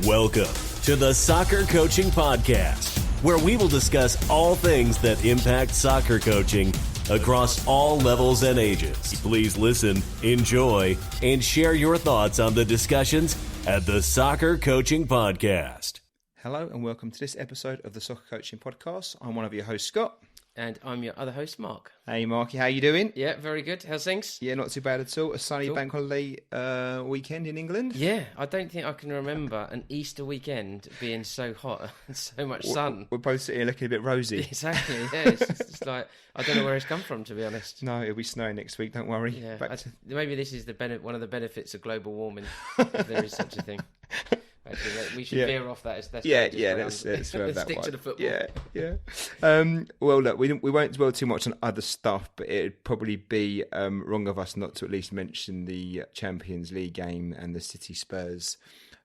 Welcome to the Soccer Coaching Podcast, where we will discuss all things that impact soccer coaching across all levels and ages. Please listen, enjoy, and share your thoughts on the discussions at the Soccer Coaching Podcast. Hello and welcome to this episode of the Soccer Coaching Podcast. I'm one of your hosts, Scott. And I'm your other host, Mark. Hey, Marky, how you doing? Yeah, very good. How's things? Yeah, not too bad at all. A sunny bank holiday weekend in England. Yeah, I don't think I can remember an Easter weekend being so hot and so much sun. We're both sitting here looking a bit rosy. Exactly, yeah. It's like, I don't know where it's come from, to be honest. No, it'll be snowing next week, don't worry. Yeah, maybe this is one of the benefits of global warming, if there is such a thing. Actually, we should veer off that. Let's let's that stick one. to the football. Yeah. Well, look, we won't dwell too much on other stuff, but it'd probably be wrong of us not to at least mention the Champions League game and the City Spurs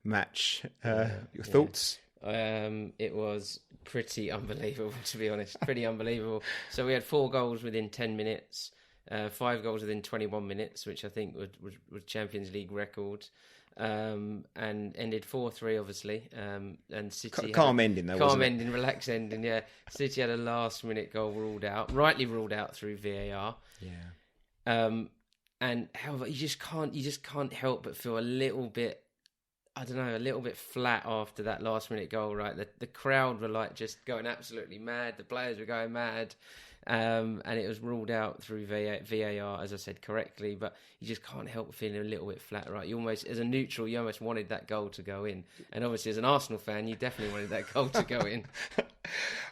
match. Your thoughts? It was pretty unbelievable, to be honest. Pretty unbelievable. So we had 4 goals within 10 minutes, 5 goals within 21 minutes, which I think was Champions League record. And ended 4-3, obviously. And City calm ending, though. Calm ending, relaxed ending. Yeah, City had a last-minute goal rightly ruled out through VAR. Yeah. And however, you just can't help but feel a little bit, I don't know, a little bit flat after that last-minute goal. Right, the crowd were like just going absolutely mad. The players were going mad. And it was ruled out through VAR, as I said correctly, but you just can't help feeling a little bit flat, right? You almost, as a neutral, you almost wanted that goal to go in. And obviously, as an Arsenal fan, you definitely wanted that goal to go in.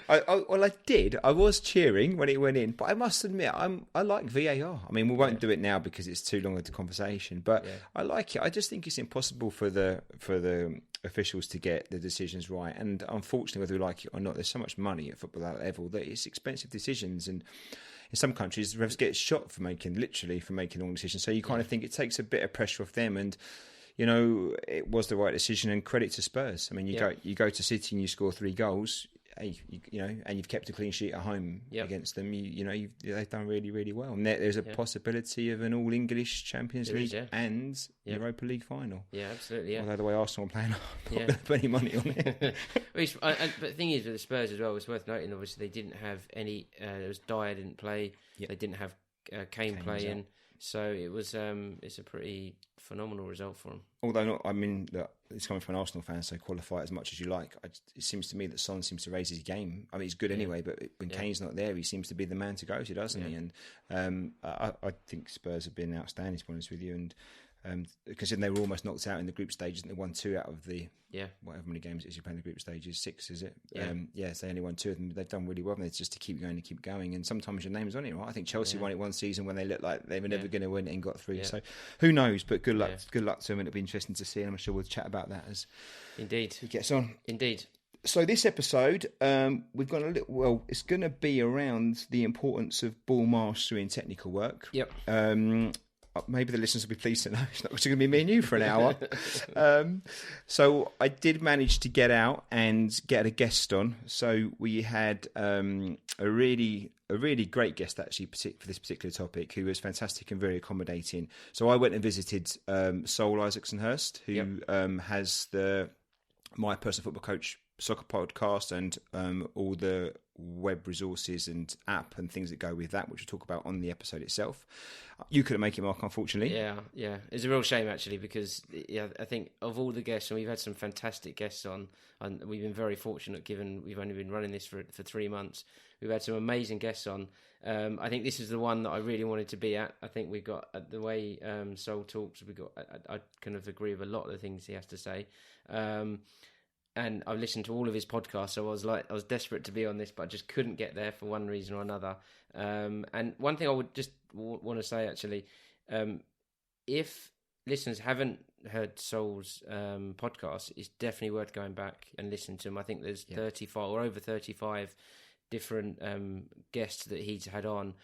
I did. I was cheering when it went in, but I must admit, I like VAR. I mean, we won't do it now because it's too long of a conversation, but I like it. I just think it's impossible for the officials to get the decisions right, and unfortunately, whether we like it or not, there's so much money at football at that level that it's expensive decisions, and in some countries, refs get shot for making wrong decisions. So you kind of think it takes a bit of pressure off them, and you know it was the right decision. And credit to Spurs. I mean, you go to City and you score 3 goals. Hey, and you've kept a clean sheet at home against them. They've done really, really well. And there's a possibility of an all-English Champions League and Europa League final. Yeah, absolutely. Yeah. Although the way Arsenal are playing, I'm not going to put any money on it. But the thing is with the Spurs as well, it's worth noting. Obviously, they didn't have any. There was Dyer didn't play. Yep. They didn't have Kane playing. So it was. It's a pretty phenomenal result for them. Although it's coming from an Arsenal fan, so qualify it as much as you like. It seems to me that Son seems to raise his game. I mean, he's good anyway, but when Kane's not there, he seems to be the man to go to, doesn't he? And I think Spurs have been outstanding, to be honest with you. And considering they were almost knocked out in the group stages, and they won 2 out of the whatever many games it is you play in the group stages, 6 is it? So they only won 2 of them. They've done really well, and it's just to keep going and keep going. And sometimes your name's on it, right? I think Chelsea won it one season when they looked like they were never going to win it and got through. So who knows? But good luck to them, and it'll be interesting to see. And I'm sure we'll chat about that as he gets on. Indeed. So this episode, we've got a little. Well, it's going to be around the importance of ball mastery and technical work. Yep. Maybe the listeners will be pleased to know it's not going to be me and you for an hour. So I did manage to get out and get a guest on. So we had a really great guest actually for this particular topic, who was fantastic and very accommodating. So I went and visited Saul Isaksson-H, who has the My Personal Football Coach soccer podcast and all the web resources and app and things that go with that, which we'll talk about on the episode itself. You couldn't make it, Mark, unfortunately. Yeah. It's a real shame, actually, because I think of all the guests, and we've had some fantastic guests on, and we've been very fortunate given we've only been running this for 3 months. We've had some amazing guests on. I think this is the one that I really wanted to be at. I think we got the way Saul talks. I kind of agree with a lot of the things he has to say. And I've listened to all of his podcasts, so I was desperate to be on this, but I just couldn't get there for one reason or another. And one thing I would just want to say, actually, if listeners haven't heard Saul's podcast, it's definitely worth going back and listening to him. I think there's 35 or over 35 different guests that he's had on.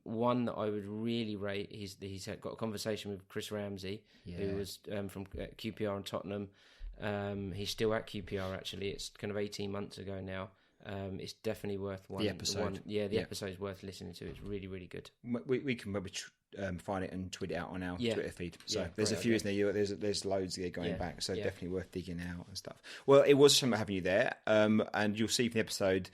One that I would really rate, he's got a conversation with Chris Ramsey, who was from QPR and Tottenham. He's still at QPR, actually. It's kind of 18 months ago now. it's definitely worth the episode. The episode's worth listening to. It's really, really good. We can maybe find it and tweet it out on our Twitter feed. So there's a few, isn't there? There's loads there going back, so definitely worth digging out and stuff. Well, it was something having you there, and you'll see from the episode.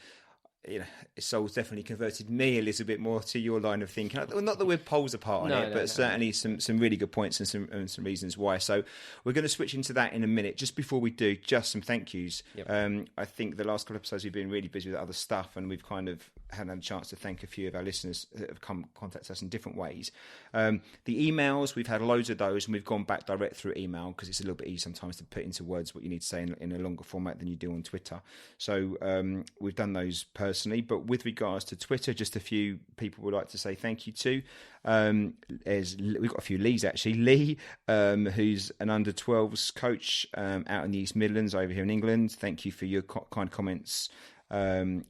Saul's definitely converted me a little bit more to your line of thinking. Well, not that we're poles apart on but certainly some really good points and some reasons why. So we're going to switch into that in a minute. Just before we do, just some thank yous. Yep. I think the last couple of episodes we've been really busy with other stuff, and we've kind of hadn't had a chance to thank a few of our listeners that have contacted us in different ways. The emails, we've had loads of those, and we've gone back direct through email because it's a little bit easier sometimes to put into words what you need to say in a longer format than you do on Twitter. So we've done those personally, but with regards to Twitter, just a few people would like to say thank you to. We've got a few Lees actually. Lee, who's an under 12s coach out in the East Midlands over here in England. Thank you for your kind comments.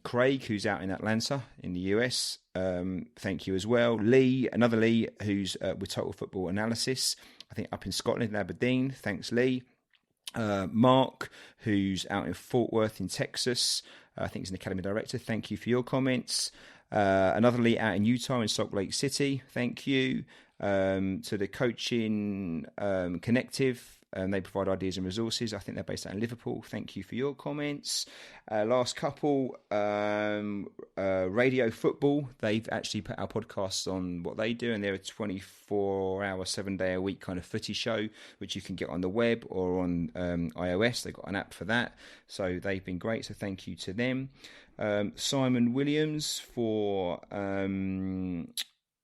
Craig, who's out in Atlanta in the US. Thank you as well. Lee, another Lee, who's with Total Football Analysis, I think up in Scotland in Aberdeen. Thanks, Lee. Mark, who's out in Fort Worth in Texas. I think he's an academy director. Thank you for your comments. Another Lee out in Utah in Salt Lake City. Thank you. To the Coaching Connective. They provide ideas and resources. I think they're based out in Liverpool. Thank you for your comments. Last couple, Radio Football. They've actually put our podcasts on what they do, and they're a 24-hour, 7-day-a-week kind of footy show, which you can get on the web or on iOS. They've got an app for that. So they've been great. So thank you to them. Simon Williams for...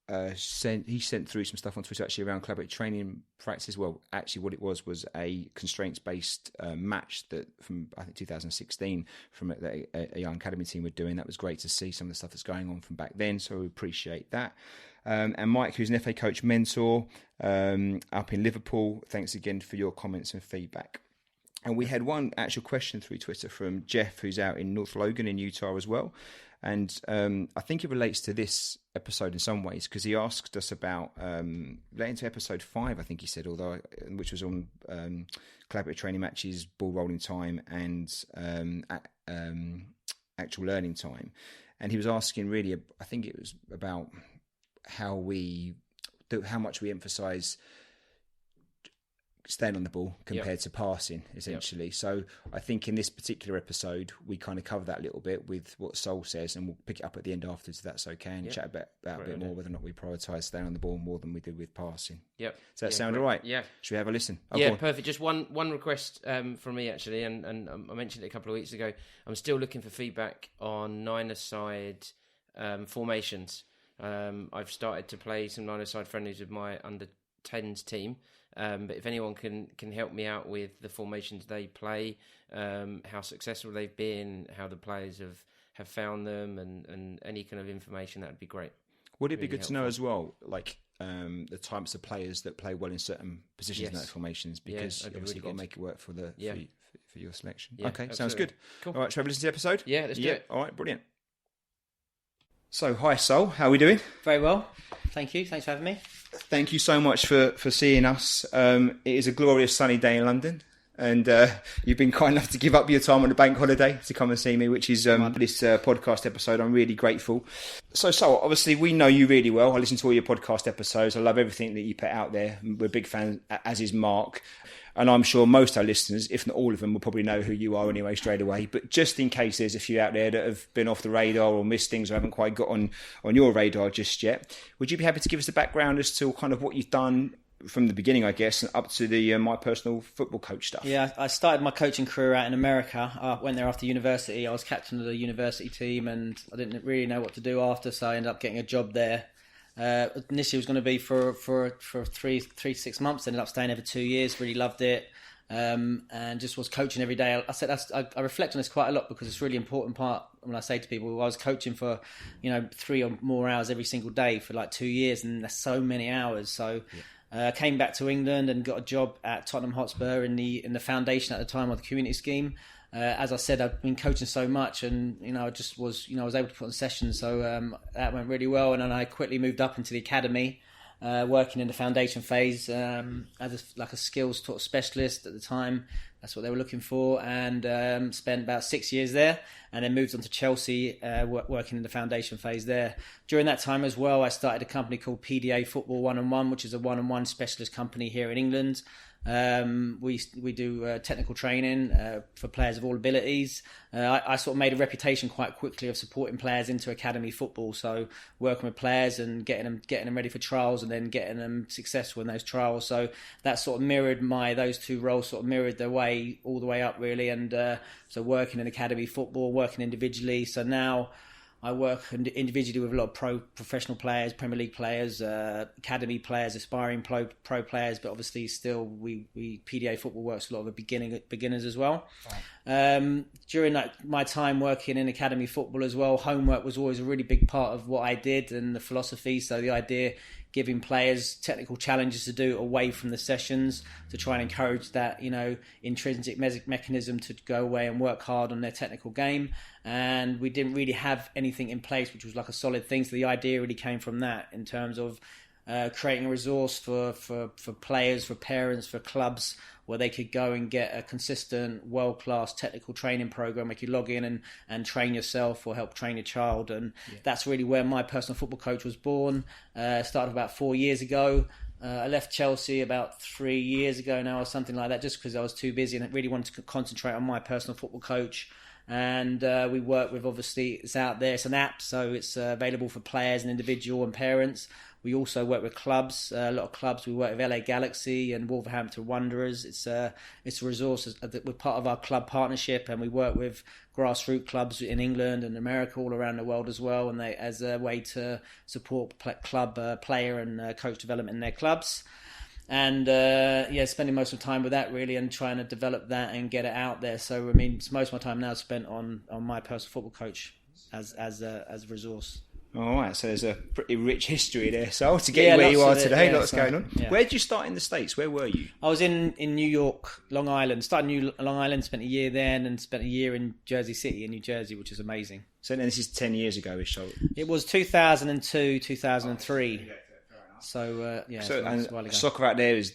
he sent through some stuff on Twitter actually around collaborative training practices. Well, actually what it was a constraints-based match that from, I think, 2016 from a young academy team were doing. That was great to see some of the stuff that's going on from back then, so we appreciate that. And Mike, who's an FA coach mentor up in Liverpool, thanks again for your comments and feedback. And we had one actual question through Twitter from Jeff, who's out in North Logan in Utah as well. And I think it relates to this episode in some ways, because he asked us about, relating to episode 5, I think he said, which was on collaborative training matches, ball rolling time, and actual learning time. And he was asking really, I think it was about how much we emphasise staying on the ball compared to passing, essentially. Yep. So I think in this particular episode, we kind of cover that a little bit with what Saul says, and we'll pick it up at the end afterwards if that's okay, and chat about a bit more whether or not we prioritise staying on the ball more than we do with passing. Yep. Does that sound all right? Yeah. Should we have a listen? Perfect. Just one request from me, actually, and I mentioned it a couple of weeks ago. I'm still looking for feedback on nine-a-side formations. I've started to play some nine-a-side friendlies with my under-10s team. But if anyone can help me out with the formations they play, how successful they've been, how the players have found them, and any kind of information, that would be great. Would it be good to know as well, like the types of players that play well in certain positions in those formations? Because obviously you've got to make it work for for your selection. Yeah, okay, absolutely. Sounds good. Cool. All right, shall we listen to the episode? Yeah, let's do it. All right, brilliant. So, hi Saul, how are we doing? Very well, thank you. Thanks for having me. Thank you so much for seeing us. It is a glorious sunny day in London, and you've been kind enough to give up your time on the bank holiday to come and see me, which is this podcast episode. I'm really grateful. So, obviously we know you really well. I listen to all your podcast episodes. I love everything that you put out there. We're big fans, as is Mark. And I'm sure most of our listeners, if not all of them, will probably know who you are anyway straight away. But just in case there's a few out there that have been off the radar or missed things or haven't quite got on your radar just yet, would you be happy to give us the background as to kind of what you've done from the beginning, I guess, up to the my personal football coach stuff? Yeah, I started my coaching career out in America. I went there after university. I was captain of the university team, and I didn't really know what to do after, so I ended up getting a job there. Initially it was going to be for 3 to 6 months. Ended up staying there for 2 years. Really loved it, and just was coaching every day. I reflect on this quite a lot because it's a really important part when I say to people, I was coaching for 3 or more hours every single day for like 2 years, and that's so many hours. So came back to England and got a job at Tottenham Hotspur in the foundation at the time, or the community scheme. As I said, I've been coaching so much, and I just was was able to put on sessions, so that went really well. And then I quickly moved up into the academy, working in the foundation phase as a skills taught specialist at the time. That's what they were looking for, and spent about 6 years there, and then moved on to Chelsea, working in the foundation phase there. During that time as well, I started a company called PDA Football 1-on-1, which is a one-on-one specialist company here in England. We do technical training for players of all abilities. I sort of made a reputation quite quickly of supporting players into academy football, so working with players and getting them ready for trials, and then getting them successful in those trials. So that sort of mirrored those two roles sort of mirrored their way all the way up really, and so working in academy football, working individually. So now I work individually with a lot of professional players, Premier League players, academy players, aspiring pro players, but obviously still we PDA football works with a lot of beginners as well. Right. During my time working in academy football as well, homework was always a really big part of what I did and the philosophy. So the idea giving players technical challenges to do away from the sessions to try and encourage that, intrinsic mechanism to go away and work hard on their technical game. And we didn't really have anything in place which was like a solid thing. So the idea really came from that in terms of creating a resource for players, for parents, for clubs, where they could go and get a consistent, world-class technical training program where you could log in and train yourself or help train your child. And that's really where my personal football coach was born. Started about 4 years ago. I left Chelsea about 3 years ago now or something like that, just because I was too busy and I really wanted to concentrate on my personal football coach. And we work with, obviously, it's out there, it's an app, so it's available for players and individual and parents. We also work with clubs, a lot of clubs. We work with LA Galaxy and Wolverhampton Wanderers. It's a resource. We're part of our club partnership, and we work with grassroots clubs in England and America, all around the world as well, and as a way to support club player and coach development in their clubs. And spending most of the time with that really, and trying to develop that and get it out there. So I mean, most of my time now is spent on my personal football coach as a resource. All right, so there's a pretty rich history there. So to get you where you are today, lots going on. Yeah. Where did you start in the States? Where were you? I was in New York, Long Island. Started in Long Island, spent a year there, and then spent a year in Jersey City in New Jersey, which is amazing. So then this is 10 years ago, so it was 2002, 2003. So a while ago. Soccer out there is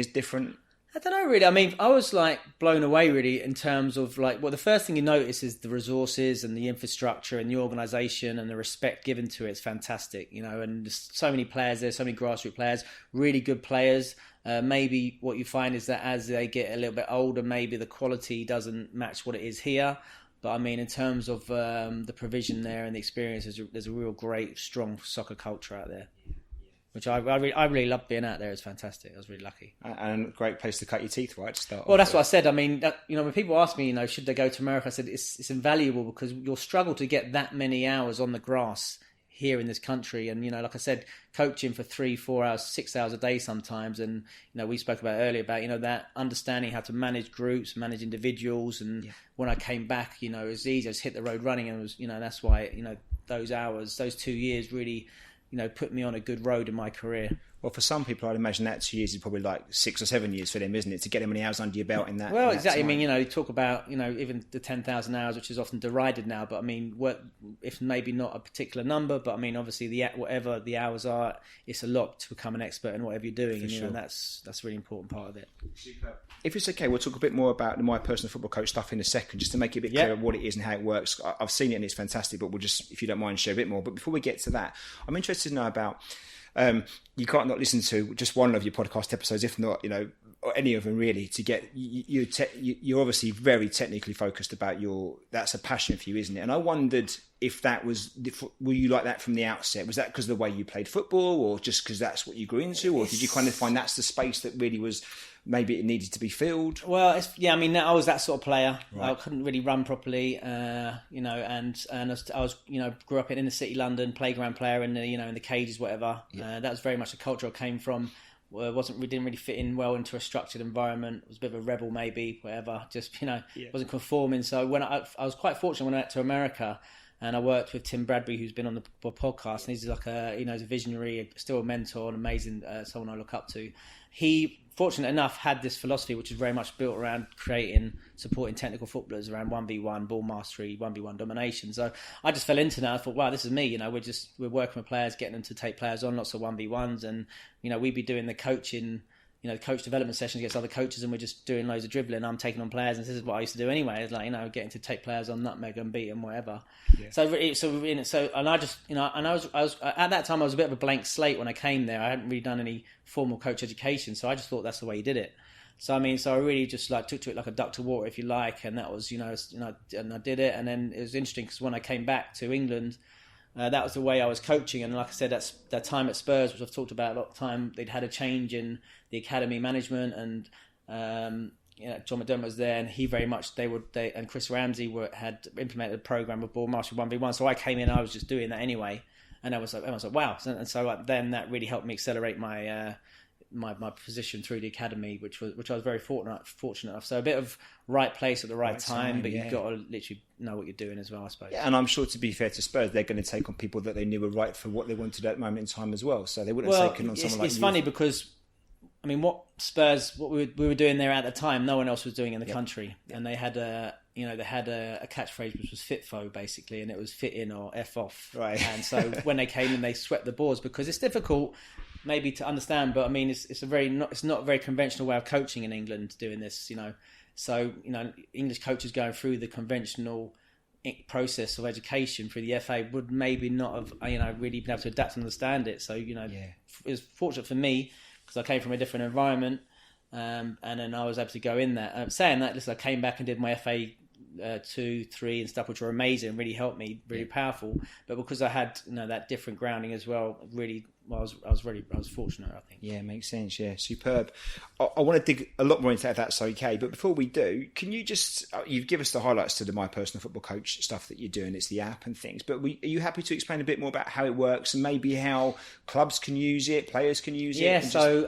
different. I don't know really. I mean, I was like blown away really in terms of the first thing you notice is the resources and the infrastructure and the organisation and the respect given to it. It's fantastic, and there's so many players there, so many grassroots players, really good players. Maybe what you find is that as they get a little bit older, maybe the quality doesn't match what it is here. But I mean, in terms of the provision there and the experience, there's a real great, strong soccer culture out there. Which I really loved being out there. It's fantastic. I was really lucky. And a great place to cut your teeth, right? To start. Well, that's what I said. I mean, when people ask me, should they go to America? I said it's invaluable because you'll struggle to get that many hours on the grass here in this country. And like I said, coaching for 3-4 hours, 6 hours a day sometimes. And we spoke about earlier about that understanding how to manage groups, manage individuals. And when I came back, it was easy. I just hit the road running, and it was that's why those hours, those 2 years really put me on a good road in my career. Well, for some people, I'd imagine that 2 years is probably like 6 or 7 years for them, isn't it? To get them many hours under your belt in that. Well, in that exactly. time. I mean, you talk about, even the 10,000 hours, which is often derided now. But I mean, if maybe not a particular number, but I mean, obviously, whatever the hours are, it's a lot to become an expert in whatever you're doing. And, sure. That's a really important part of it. If it's okay, we'll talk a bit more about the My Personal Football Coach stuff in a second, just to make it a bit clearer what it is and how it works. I've seen it and it's fantastic, but we'll just, if you don't mind, share a bit more. But before we get to that, I'm interested to know about... you can't not listen to just one of your podcast episodes, if not, or any of them really, to get you're obviously very technically focused about that's a passion for you, isn't it? And I wondered if were you like that from the outset? Was that because of the way you played football, or just because that's what you grew into, or did you kind of find that's the space that really was, maybe it needed to be filled? Well, I mean, I was that sort of player. Right. I couldn't really run properly, and I was, grew up in inner city London, playground player in the cages, whatever. Yeah. That was very much the culture I came from. We didn't really fit in well into a structured environment. I was a bit of a rebel, maybe, whatever. Just wasn't conforming. So when I was quite fortunate when I went to America. And I worked with Tim Bradbury, who's been on the podcast, and he's like he's a visionary, still a mentor, an amazing someone I look up to. He, fortunate enough, had this philosophy which is very much built around supporting technical footballers around 1v1 ball mastery, 1v1 domination. So I just fell into that. I thought, wow, this is me. We're working with players, getting them to take players on, lots of 1v1s, and we'd be doing the coaching coach development sessions against other coaches, and we're just doing loads of dribbling. I'm taking on players, and this is what I used to do anyway. It's like, getting to take players on nutmeg and beat them, whatever. Yeah. And I just, and I was at that time I was a bit of a blank slate when I came there. I hadn't really done any formal coach education, so I just thought that's the way you did it. So I really just like took to it like a duck to water, if you like, and that was, and I did it. And then it was interesting because when I came back to England, that was the way I was coaching. And like I said, that's that time at Spurs, which I've talked about a lot of time. They'd had a change in the academy management, and John McDermott was there, and he very much and Chris Ramsey had implemented a program of ball mastery 1v1. So I came in, I was just doing that anyway, and I was like, wow. And so then that really helped me accelerate my position through the academy, which I was very fortunate enough. So a bit of right place at the right time, but you've got to literally know what you're doing as well, I suppose. Yeah, and I'm sure, to be fair to Spurs, they're going to take on people that they knew were right for what they wanted at that moment in time as well. So they wouldn't have taken on someone like you. It's funny because, what we were doing there at the time, no one else was doing in the country, and they had a catchphrase which was "FITFO" basically, and it was "fit in" or "f off." Right. And so when they came in, they swept the boards, because it's difficult maybe to understand, but it's not a very conventional way of coaching in England doing this, So English coaches going through the conventional process of education through the FA would maybe not have really been able to adapt and understand it. So it was fortunate for me because I came from a different environment, and then I was able to go in there. Saying that, listen, I came back and did my FA 2, 3 and stuff, which were amazing, really helped me, really powerful. But because I had that different grounding as well, really, I was fortunate, I think. Yeah, makes sense. Yeah, superb. I want to dig a lot more into that, if that's okay. But before we do, can you just you've given us the highlights to the My Personal Football Coach stuff that you're doing. It's the app and things. But are you happy to explain a bit more about how it works and maybe how clubs can use it, players can use it? Yeah. So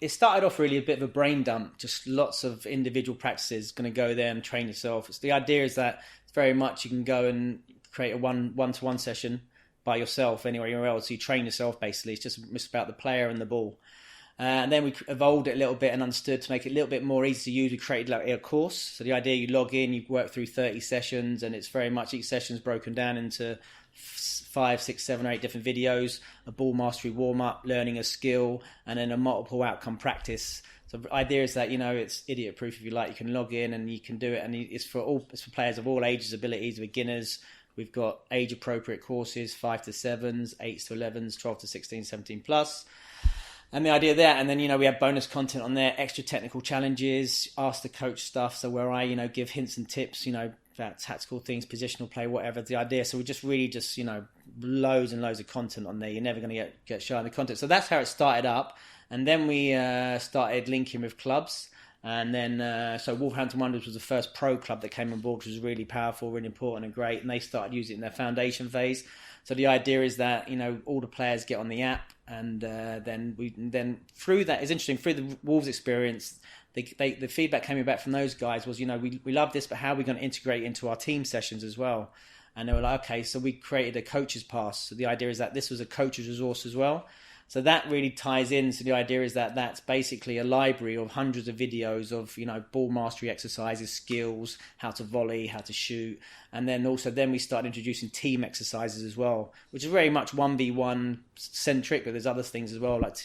it started off really a bit of a brain dump, just lots of individual practices. Going to go there and train yourself. The idea is that very much you can go and create a one-to-one session by yourself anywhere else. You train yourself basically. It's just about the player and the ball. And then we evolved it a little bit and understood to make it a little bit more easy to use. We created like a course. So the idea, you log in, you work through 30 sessions, and it's very much each session is broken down into 5, 6, 7, or 8 different videos, a ball mastery warm-up, learning a skill, and then a multiple outcome practice. So the idea is that, it's idiot-proof, if you like. You can log in and you can do it, and it's for players of all ages, abilities, beginners. We've got age-appropriate courses, 5 to 7s, 8s to 11s, 12 to 16, 17 plus. And the idea there, and then, we have bonus content on there, extra technical challenges, ask the coach stuff. So where I, give hints and tips, about tactical things, positional play, whatever the idea. So we just loads and loads of content on there. You're never going to get shy on the content. So that's how it started up. And then we started linking with clubs. And then, so Wolverhampton Wanderers was the first pro club that came on board, which was really powerful, really important and great. And they started using it in their foundation phase. So the idea is that, all the players get on the app, and then through that, it's interesting, through the Wolves experience, the feedback coming back from those guys was, we love this, but how are we going to integrate into our team sessions as well? And they were like, okay, so we created a coach's pass. So the idea is that this was a coach's resource as well. So that really ties in. So the idea is that that's basically a library of hundreds of videos of, ball mastery exercises, skills, how to volley, how to shoot. And then we started introducing team exercises as well, which is very much 1v1 centric, but there's other things as well, like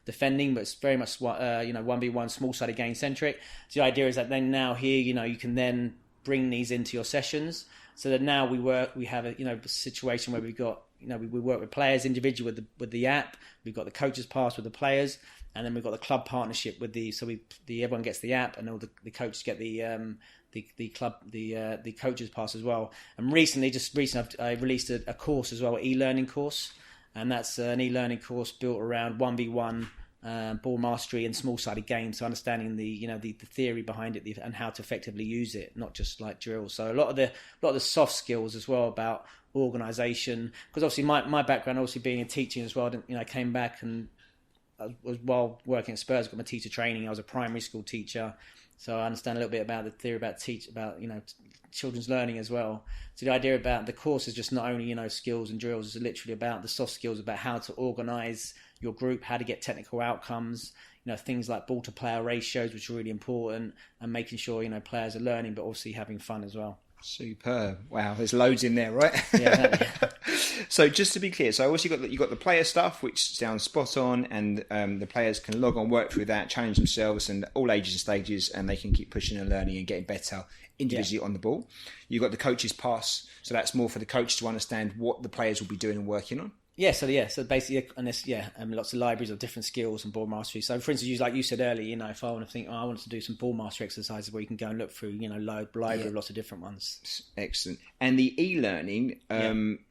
defending, but it's very much, 1v1 small-sided game centric. So the idea is that then now here, you can then bring these into your sessions. So that now we have a situation where we've got, we work with players individually with the app. We've got the coaches pass with the players, and then we've got the club partnership with everyone gets the app, and all the coaches get the coaches pass as well. And recently I released a course as well, e-learning course, and that's an e-learning course built around 1v1 ball mastery and small-sided games, so understanding the theory behind it and how to effectively use it, not just like drills. So a lot of the soft skills as well about organisation, because obviously my background, obviously being in teaching as well, I came back and I was, while working at Spurs, got my teacher training. I was a primary school teacher, so I understand a little bit about the theory about children's learning as well. So the idea about the course is just not only skills and drills, it's literally about the soft skills, about how to organise your group, how to get technical outcomes, things like ball to player ratios, which are really important, and making sure players are learning but obviously having fun as well. Superb. Wow, there's loads in there, right? Yeah, exactly. So just to be clear, so obviously you got the player stuff, which sounds spot on, and the players can log on, work through that, challenge themselves, and all ages and stages, and they can keep pushing and learning and getting better individually on the ball. You've got the coach's pass, so that's more for the coach to understand what the players will be doing and working on. So basically, and there's lots of libraries of different skills and ball mastery. So, for instance, like you said earlier, if I want to think, I want to do some ball mastery exercises, where you can go and look through, library of lots of different ones. Excellent. And the e-learning,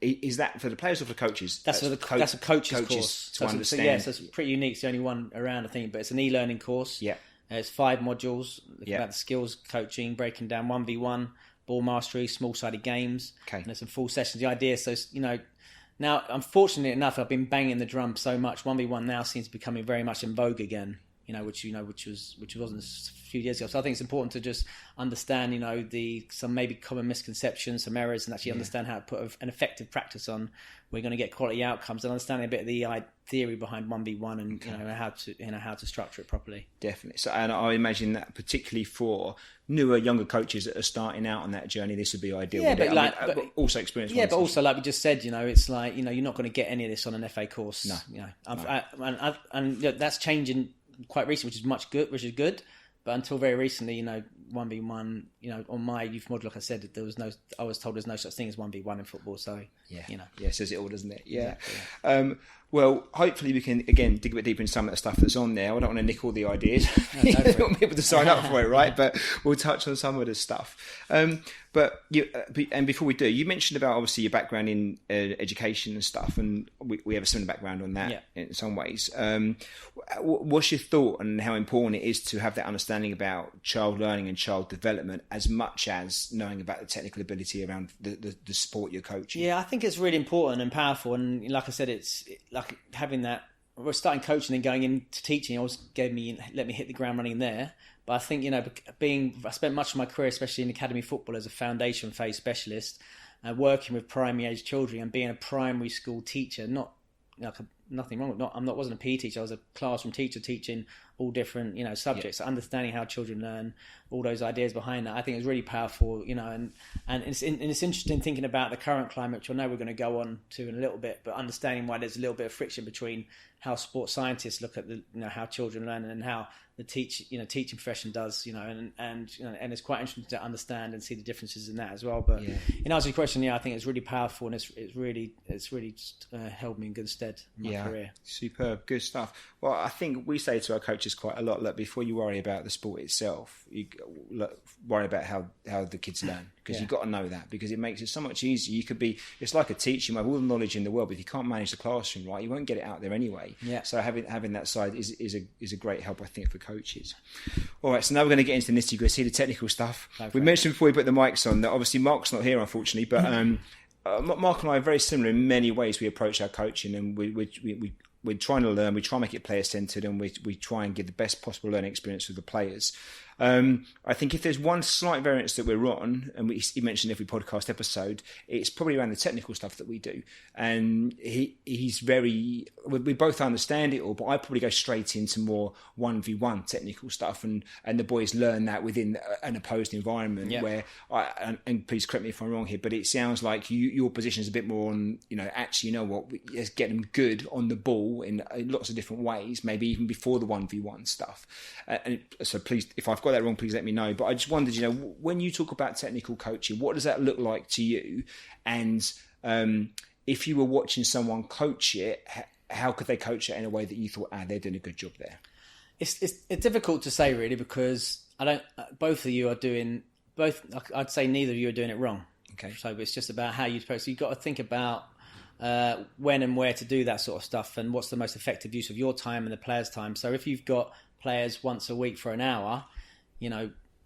is that for the players or for coaches? That's a coach's course to understand. So it's pretty unique. It's the only one around, I think, but it's an e-learning course. Yeah. It's 5 modules about the skills coaching, breaking down 1v1, ball mastery, small-sided games. Okay. And there's some full sessions. The idea, now, unfortunately enough, I've been banging the drum so much. 1v1 now seems to be becoming very much in vogue again. Which wasn't a few years ago. So I think it's important to just understand, some maybe common misconceptions, some errors, and actually understand how to put an effective practice on. We're going to get quality outcomes, and understanding a bit of the theory behind 1v1 and how to structure it properly. Definitely. So, and I imagine that particularly for newer, younger coaches that are starting out on that journey, this would be ideal. Yeah, but also experienced. Yeah, but also like we just said, it's like you're not going to get any of this on an FA course. No. And that's changing quite recently, which is good. But until very recently, 1v1, on my youth model, like I said, I was told there's no such thing as 1v1 in football. So it says it all, doesn't it? Yeah. Exactly. Well, hopefully we can again dig a bit deeper in some of the stuff that's on there. I don't want to nick all the ideas. I don't want people to sign up for it, right? But we'll touch on some of the stuff. But before we do, you mentioned about obviously your background in education and stuff, and we have a similar background on that in some ways. What's your thought on how important it is to have that understanding about child learning and child development as much as knowing about the technical ability around the sport you're coaching? Yeah, I think it's really important and powerful. And like I said, it's like having that. We're starting coaching and going into teaching. Always let me hit the ground running there. But I think I spent much of my career, especially in academy football, as a foundation phase specialist, working with primary age children and being a primary school teacher. Nothing wrong with wasn't a PE teacher. I was a classroom teacher teaching all different subjects. Understanding how children learn, all those ideas behind that, I think is really powerful. And it's interesting thinking about the current climate, which I know we're going to go on to in a little bit, but understanding why there's a little bit of friction between how sports scientists look at how children learn and how the teaching profession does, and it's quite interesting to understand and see the differences in that as well. But in answer to your question, I think it's really powerful, and it's really held me in good stead in my career. Superb, good stuff. Well, I think we say to our coaches quite a lot, look, before you worry about the sport itself, you worry about how the kids learn, because you've got to know that, because it makes it so much easier. It's like a teacher, you have all the knowledge in the world, but if you can't manage the classroom right, you won't get it out there anyway. So having that side is a great help, I think, for coaches. All right, so now we're going to get into the nitty-gritty, the technical stuff. We mentioned before we put the mics on that obviously Mark's not here, unfortunately, but Mark and I are very similar in many ways. We approach our coaching, and we're trying to learn, we try and make it player-centred, and we try and give the best possible learning experience for the players. I think if there's one slight variance that we're on, and he mentioned every podcast episode, it's probably around the technical stuff that we do. And he's we both understand it all, but I probably go straight into more 1v1 technical stuff, and the boys learn that within an opposed environment where and please correct me if I'm wrong here, but it sounds like your position is a bit more on, actually, let's get them good on the ball in lots of different ways, maybe even before the 1v1 stuff. And so please, if I've got that wrong, please let me know. But I just wondered, when you talk about technical coaching, what does that look like to you? And if you were watching someone coach it, how could they coach it in a way that you thought, they're doing a good job there? It's difficult to say, really, because both of you are doing both. I'd say neither of you are doing it wrong. Okay. So it's just about how you approach. So you've got to think about when and where to do that sort of stuff, and what's the most effective use of your time and the players' time. So if you've got players once a week for an hour,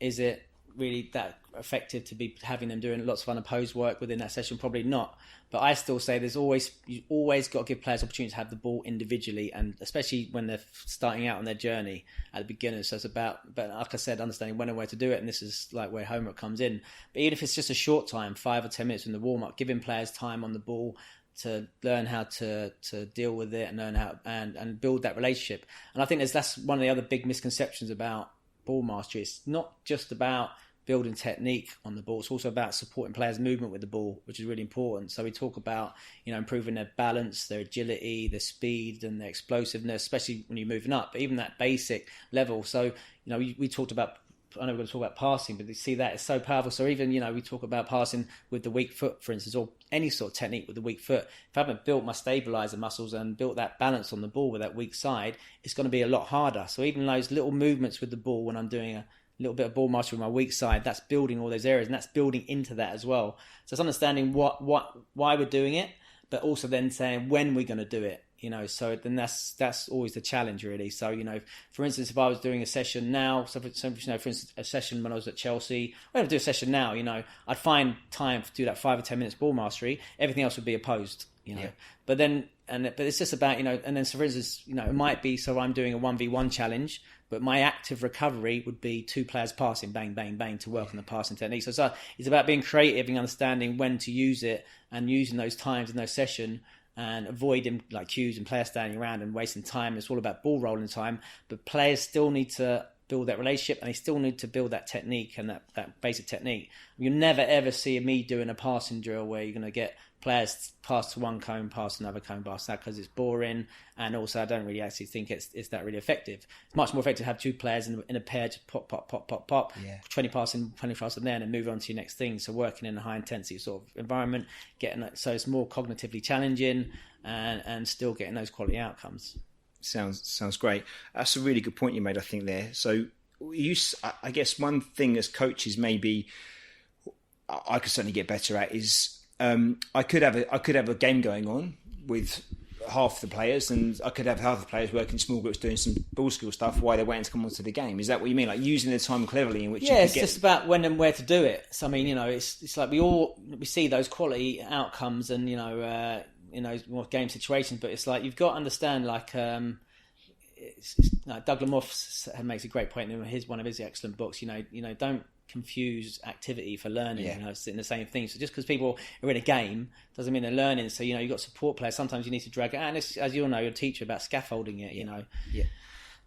is it really that effective to be having them doing lots of unopposed work within that session? Probably not. But I still say you always got to give players opportunity to have the ball individually, and especially when they're starting out on their journey at the beginning. So it's about, but like I said, understanding when and where to do it, and this is like where homework comes in. But even if it's just a short time, 5 or 10 minutes in the warm-up, giving players time on the ball to learn how to deal with it and learn how and build that relationship. And I think that's one of the other big misconceptions about ball mastery. It's not just about building technique on the ball. It's also about supporting players' movement with the ball, which is really important. So we talk about, improving their balance, their agility, their speed and their explosiveness, especially when you're moving up, but even that basic level. So, we talked about, I know we're going to talk about passing, but you see that it's so powerful. So even, we talk about passing with the weak foot, for instance, or any sort of technique with the weak foot. If I haven't built my stabilizer muscles and built that balance on the ball with that weak side, it's going to be a lot harder. So even those little movements with the ball when I'm doing a little bit of ball mastery with my weak side, that's building all those areas, and that's building into that as well. So it's understanding why we're doing it, but also then saying when we're going to do it. So then that's always the challenge, really. So, for instance, if I was doing a session now, for instance, a session when I was at Chelsea, when I do a session now, I'd find time to do that 5 or 10 minutes ball mastery. Everything else would be opposed, But it's just about, and then, so for instance, it might be, so I'm doing a 1v1 challenge, but my active recovery would be 2 players passing, bang, bang, bang, to work on the passing technique. So it's about being creative and understanding when to use it and using those times in those sessions, and avoiding like cues and players standing around and wasting time. It's all about ball rolling time, but players still need to build that relationship, and they still need to build that technique and that basic technique. You'll never ever see me doing a passing drill where you're going to get players pass to one cone, pass another cone, pass that, because it's boring, and also I don't really actually think it's that really effective. It's much more effective to have 2 players in a pair, just pop, 20 passing, 20 passing there, and then move on to your next thing. So working in a high intensity sort of environment, getting that, so it's more cognitively challenging and still getting those quality outcomes. Sounds great. That's a really good point you made, I think, there. So I guess one thing as coaches maybe I could certainly get better at is I could have a game going on with half the players, and I could have half the players working in small groups doing some ball skill stuff while they're waiting to come onto the game. Is that what you mean? Like using the time cleverly in which you it's just about when and where to do it. So I mean, it's like we see those quality outcomes and more game situations, but it's like you've got to understand like like Doug Lamothe makes a great point in one of his excellent books. Don't confuse activity for learning. It's in the same thing. So just because people are in a game doesn't mean they're learning. So you've got support players. Sometimes you need to drag it out. And it's, as you all know, your teacher about scaffolding it.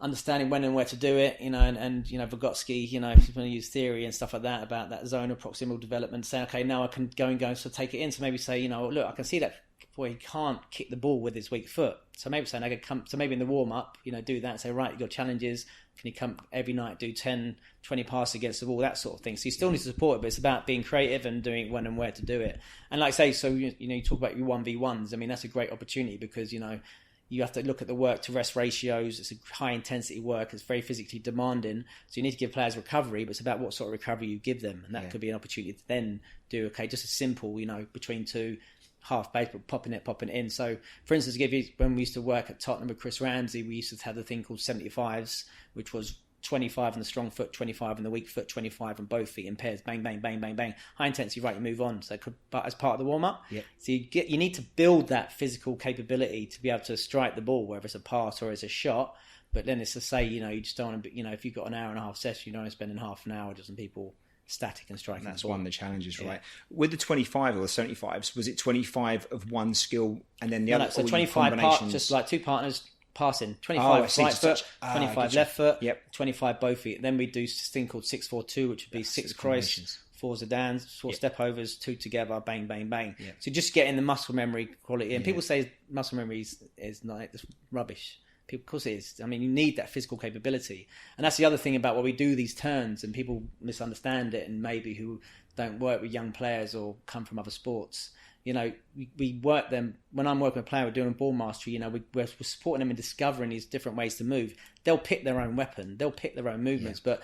Understanding when and where to do it. And Vygotsky, if you want to use theory and stuff like that about that zone of proximal development. Say, okay, now I can go and so take it in. So maybe say, look, I can see that boy, he can't kick the ball with his weak foot. So maybe saying I could come. So maybe in the warm up, do that and say, right, you got challenges. Can you come every night, do 10, 20 passes against the ball, that sort of thing. So you still need to support it, but it's about being creative and doing when and where to do it. And like I say, so you talk about your 1v1s. I mean, that's a great opportunity because you have to look at the work to rest ratios. It's a high intensity work. It's very physically demanding. So you need to give players recovery, but it's about what sort of recovery you give them. And that could be an opportunity to then do, just a simple, between 2 half base, but popping it in. So, for instance, when we used to work at Tottenham with Chris Ramsey, we used to have the thing called 75s, which was 25 on the strong foot, 25 on the weak foot, 25 on both feet in pairs. Bang, bang, bang, bang, bang. High intensity, right, you move on. So, but as part of the warm up, so you need to build that physical capability to be able to strike the ball, whether it's a pass or it's a shot. But then it's to say, you just don't want to, if you've got an hour and a half session, you don't want to spend in half an hour just on people static and striking. That's one of the challenges, right? With the 25 or the 75s, was it 25 of one skill and then the other? So 25 just like 2 partners passing. 25 right foot, 25 left foot, 25 both feet. Then we do this thing called 6-4-2, which would be 6 cross, 4 Zidans, 4 step overs, 2 together, bang, bang, bang. So just getting the muscle memory quality. And people say muscle memory is like this rubbish. Of course it is. I mean, you need that physical capability. And that's the other thing about what we do these turns, and people misunderstand it, and maybe who don't work with young players or come from other sports. We work them, when I'm working with a player, we're doing ball mastery, we're supporting them in discovering these different ways to move. They'll pick their own weapon, they'll pick their own movements, but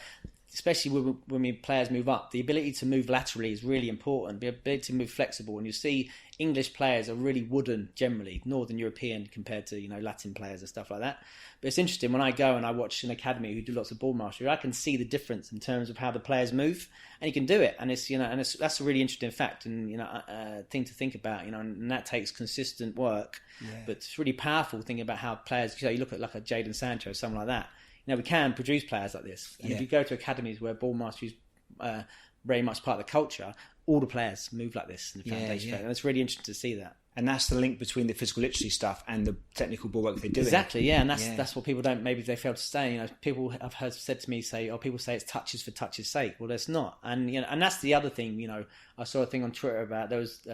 especially when players move up, the ability to move laterally is really important, the ability to move flexible. And you see English players are really wooden generally, Northern European compared to Latin players and stuff like that. But it's interesting when I go and I watch an academy who do lots of ball mastery, I can see the difference in terms of how the players move, and you can do it. And it's that's a really interesting fact and thing to think about. And that takes consistent work. But it's really powerful thinking about how players. You look at like a Jadon Sancho, someone like that. We can produce players like this. And if you go to academies where ball mastery is very much part of the culture, all the players move like this in the foundation. And it's really interesting to see that. and that's the link between the physical literacy stuff and the technical ball work they're doing. Exactly, yeah, and that's what people don't. Maybe they fail to say. You know, people I've heard said to me people say it's touches for touches' sake. Well, it's not, and you know, and that's the other thing. You know, I saw a thing on Twitter about there was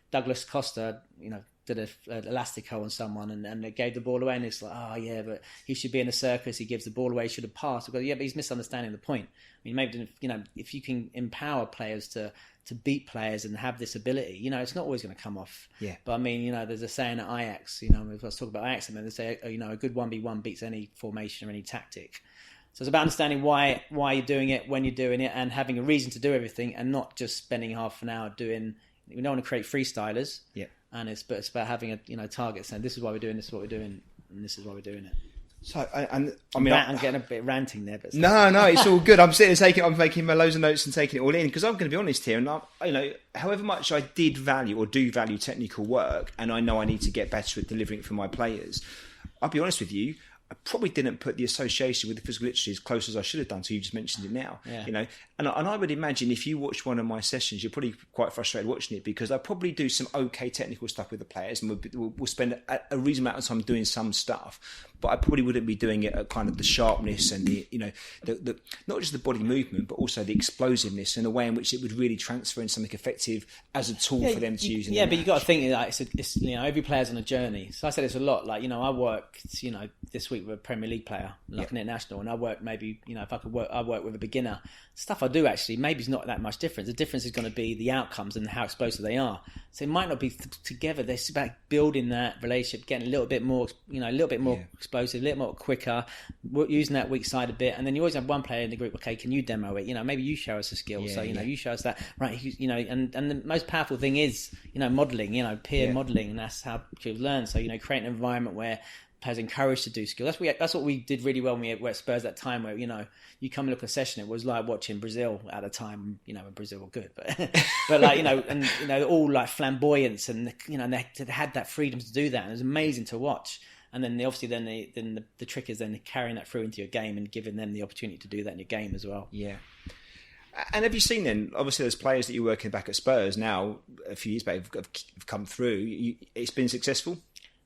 Douglas Costa. You know, did an elastico on someone and they gave the ball away, and it's like, oh yeah, but he should be in a circus. He gives the ball away. He should have passed. Because, yeah, but he's misunderstanding the point. I mean, maybe, you know, if you can empower players to beat players and have this ability, you know, it's not always going to come off. Yeah. But I mean, you know, there's a saying at Ajax, you know, if I was talking about Ajax, I mean, they say, you know, a good 1v1 beats any formation or any tactic. So it's about understanding why you're doing it, when you're doing it, and having a reason to do everything, and not just spending half an hour doing. We don't want to create freestylers. Yeah. And it's about having a, you know, target, saying this is why we're doing this, is what we're doing, and this is why we're doing it. So I'm getting a bit ranting there, but no, it's all good. I'm sitting there I'm making loads of notes and taking it all in, because I'm going to be honest here, and you know, however much I do value technical work, and I know I need to get better at delivering it for my players, I'll be honest with you, I probably didn't put the association with the physical literacy as close as I should have done. So you just mentioned it now, you know. And I would imagine if you watch one of my sessions, you're probably quite frustrated watching it, because I probably do some okay technical stuff with the players, and we'll spend a reasonable amount of time doing some stuff. But I probably wouldn't be doing it at kind of the sharpness and the, you know, the not just the body movement, but also the explosiveness and the way in which it would really transfer into something effective as a tool for them to use. Yeah, but you got to think like it's you know, every player's on a journey. So I said it's a lot. Like, you know, I work, you know, this week with a Premier League player, like an international, and I work maybe, you know, if I could work, I work with a beginner. Stuff I do actually maybe is not that much difference. The difference is going to be the outcomes and how explosive they are. So it might not be together. It's about building that relationship, getting a little bit more, you know, a little bit more explosive, a little more quicker, using that weak side a bit. And then you always have one player in the group. Okay, can you demo it? You know, maybe you show us a skill. So you know, you show us that, right? You know, and the most powerful thing is, you know, modelling. You know, peer modelling, and that's how kids learn. So, you know, create an environment where players encouraged to do skill. That's what we did really well when we were at Spurs that time, where, you know, you come and look at a session, it was like watching Brazil at a time, you know, when Brazil were good, but like, you know, and, you know, all like flamboyance, and, you know, they had that freedom to do that, and it was amazing to watch. And then the trick is then carrying that through into your game and giving them the opportunity to do that in your game as well. Yeah. And have you seen then, obviously there's players that you're working back at Spurs now, a few years back, have come through. It's been successful?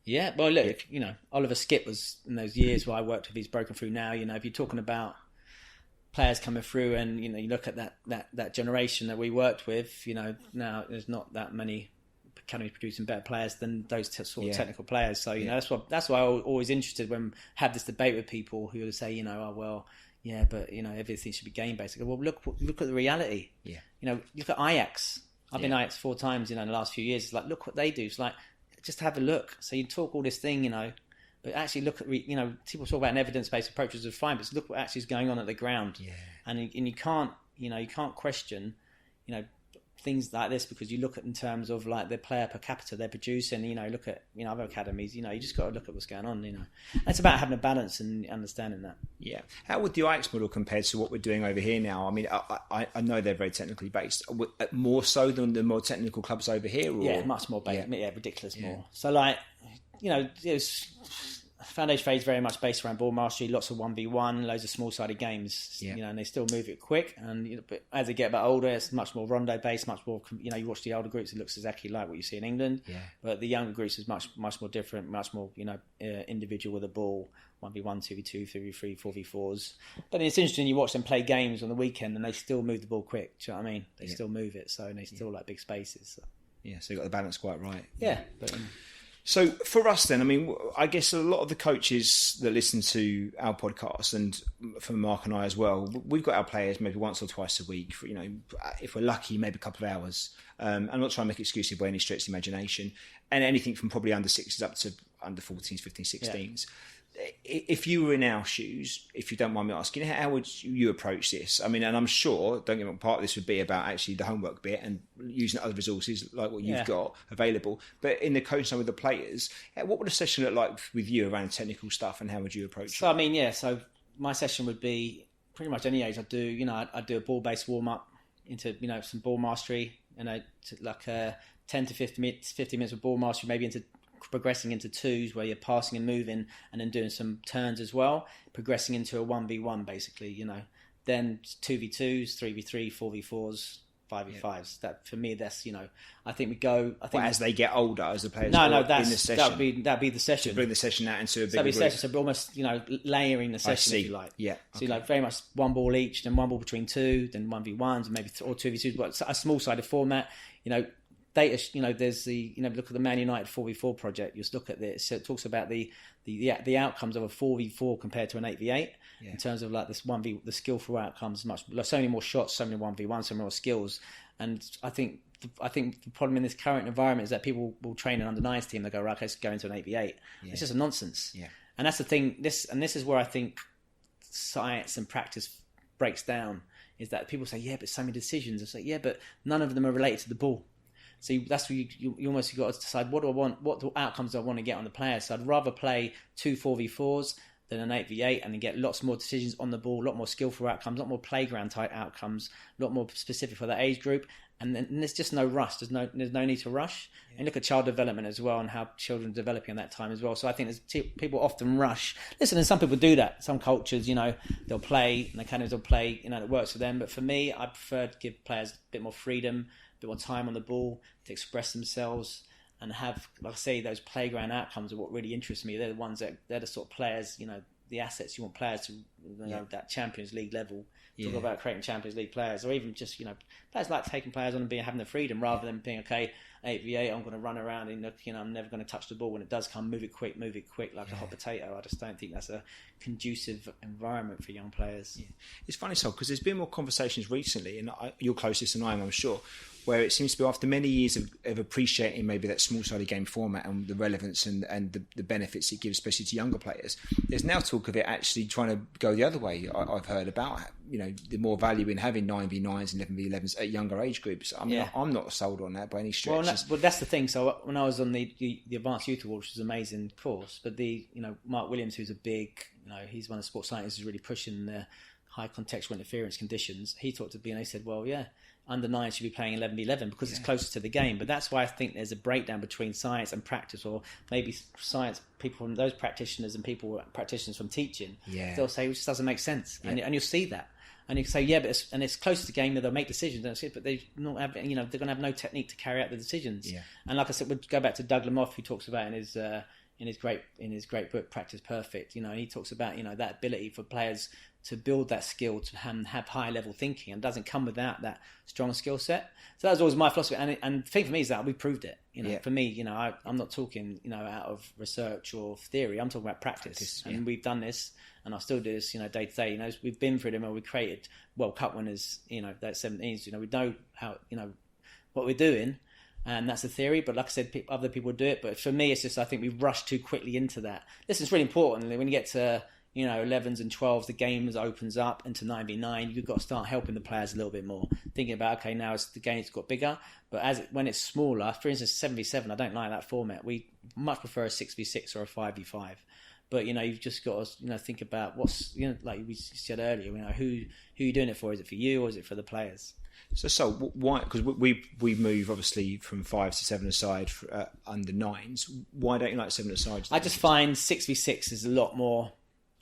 Yeah, well, look, you know, Oliver Skipp was in those years where I worked with. He's broken through now. You know, if you're talking about players coming through, and, you know, you look at that generation that we worked with, you know, now there's not that many academies producing better players than those sort of technical players. So, you know, that's why I'm always interested when I have this debate with people who would say, you know, oh well, yeah, but, you know, everything should be game based. I go, well, look at the reality. Yeah, you know, look at Ajax. I've been Ajax 4 times, you know, in the last few years. It's like, look what they do. It's like, just have a look. So you talk all this thing, you know, but actually look at, you know, people talk about an evidence-based approaches are fine, but look what actually is going on at the ground. Yeah. And you can't, you know, you can't question, you know, things like this, because you look at in terms of like the player per capita they're producing. You know, look at, you know, other academies. You know, you just got to look at what's going on. You know, and it's about having a balance and understanding that. Yeah. How would the Ajax model compare to what we're doing over here now? I mean, I know they're very technically based, more so than the more technical clubs over here. Or? Yeah, much more based. Yeah, ridiculous more. So like, you know, it was. Foundation phase very much based around ball mastery, lots of 1v1, loads of small-sided games, you know, and they still move it quick. And, you know, but as they get a bit older, it's much more rondo based, much more, you know, you watch the older groups, it looks exactly like what you see in England. Yeah. But the younger groups is much more different, much more, you know, individual with the ball, 1v1, 2v2, 3v3, 4v4s. But it's interesting, you watch them play games on the weekend and they still move the ball quick. Do you know what I mean? They still move it, so, and they still like big spaces. So. Yeah, so you got the balance quite right. Yeah. But, so for us then, I mean, I guess a lot of the coaches that listen to our podcast, and for Mark and I as well, we've got our players maybe once or twice a week, for, you know, if we're lucky, maybe a couple of hours. I'm not trying to make excuses by any stretch of the imagination. And anything from probably under 6s up to under 14s, 15s, 16s. Yeah. If you were in our shoes, if you don't mind me asking, how would you approach this? I mean, and I'm sure, don't get me wrong, part of this would be about actually the homework bit and using other resources like what you've got available. But in the coaching with the players, what would a session look like with you around technical stuff, and how would you approach it? So, I mean, so my session would be pretty much any age. I'd do a ball-based warm-up into, you know, some ball mastery, you know, like 10 to 50 minutes of ball mastery, maybe into progressing into 2s where you're passing and moving, and then doing some turns as well, progressing into a 1v1 basically, you know, then 2v2s, 3v3, 4v4s, 5v5s. That for me, that's I think we go. I think as they get older, as the players. No, that's in the session. that'd be the session. To bring the session out into a bigger That'd be group. session. So almost layering the session, if you like. Yeah. So like very much one ball each, then one ball between two, then 1v1s, and maybe or 2v2s. But a small sided format. Data. There's the look at the Man United 4v4 project. You just look at this. So it talks about the outcomes of a 4v4 compared to an 8v8 in terms of like this 1v, the skillful outcomes. So many more shots, so many 1v1, so many more skills. And I think the problem in this current environment is that people will train an under-9s team. They go, right, let's go into an 8v8. Yeah. It's just a nonsense. Yeah. And that's the thing. This is where I think science and practice breaks down. Is that people say, yeah, but so many decisions. I say, yeah, but none of them are related to the ball. So that's where you almost got to decide what do I want, what the outcomes do I want to get on the players. So I'd rather play 2 4v4s than an 8v8 and then get lots more decisions on the ball, a lot more skillful outcomes, a lot more playground type outcomes, a lot more specific for that age group. And then there's just no rush. There's no need to rush. Yeah. And look at child development as well and how children are developing in that time as well. So I think people often rush. Listen, and some people do that. Some cultures, they'll play and academies will play, it works for them. But for me, I prefer to give players a bit more freedom, a bit more time on the ball to express themselves and have, like I say, those playground outcomes are what really interests me. They're the ones they're the sort of players, the assets you want players to, that Champions League level. Talk about creating Champions League players, or even just players like taking players on and having the freedom rather than being 8v8. I'm going to run around and I'm never going to touch the ball. When it does come, move it quick like a hot potato. I just don't think that's a conducive environment for young players. Yeah. It's funny, Saul, because there's been more conversations recently, and you're closest than I am, I'm sure, where it seems to be after many years of appreciating maybe that small-sided game format and the relevance and the benefits it gives, especially to younger players. There's now talk of it actually trying to go the other way. I've heard about the more value in having 9v9s and 11v11s at younger age groups. I'm not sold on that by any stretch. Well, that's the thing. So when I was on the Advanced Youth Award, which was an amazing course, but Mark Williams, who's a big, he's one of the sports scientists who's really pushing the high contextual interference conditions. He talked to me and he said, well, yeah, under 9 should be playing 11v11 because it's closer to the game. But that's why I think there's a breakdown between science and practice, or maybe science people from those practitioners and practitioners from teaching. Yeah. They'll say, it just doesn't make sense. Yeah. And you'll see that. And you can say, yeah, but it's close to the game that they'll make decisions, but they not have, they're going to have no technique to carry out the decisions. Yeah. And like I said, we'll go back to Doug Lamoff, who talks about in his great book, Practice Perfect. He talks about that ability for players to build that skill to have high level thinking, and doesn't come without that strong skill set. So that was always my philosophy. And the thing for me is that we proved it. For me, I'm not talking out of research or theory. I'm talking about practice. And we've done this. And I still do this, day to day. We've been through them, and we created World Cup winners, that 17s. We know how, what we're doing, and that's the theory. But like I said, other people do it. But for me, it's just I think we've rushed too quickly into that. This is really important. When you get to 11s and 12s, the game opens up into 9v9. You've got to start helping the players a little bit more, thinking about now the game's got bigger. But when it's smaller, for instance, 7v7, I don't like that format. We much prefer a 6v6 or a 5v5. But you've just got to think about what's like we said earlier. Who are you doing it for? Is it for you or is it for the players? So why? Because we move obviously from 5 to 7 aside for, under 9s. Why don't you like 7 aside? I just find 6v6 is a lot more.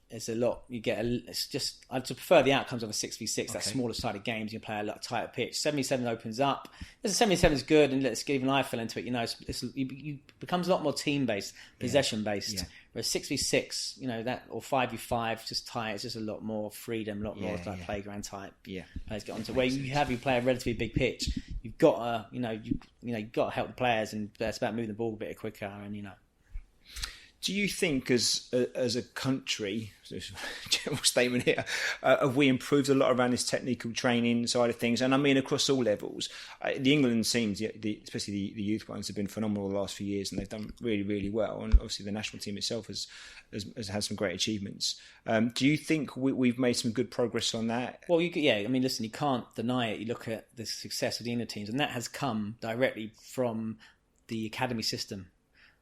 It's a lot. You get. It's just. I prefer the outcomes of a 6v6. Okay. That smaller sided games. You play a lot tighter pitch. 7v7 opens up. The 7v7 is good, and even I fell into it. It becomes a lot more team based, possession based. Yeah. Whereas 6v6, that or 5v5, just tight. It's just a lot more freedom, a lot more playground type. Yeah, players get onto where you play a relatively big pitch. You've got to, you've got to help the players, and it's about moving the ball a bit quicker, and Do you think, as a country, general statement here, have we improved a lot around this technical training side of things? And I mean across all levels. The England teams, especially the youth ones, have been phenomenal the last few years, and they've done really, really well. And obviously the national team itself has had some great achievements. Do you think we've made some good progress on that? Well, listen, you can't deny it. You look at the success of the England teams, and that has come directly from the academy system.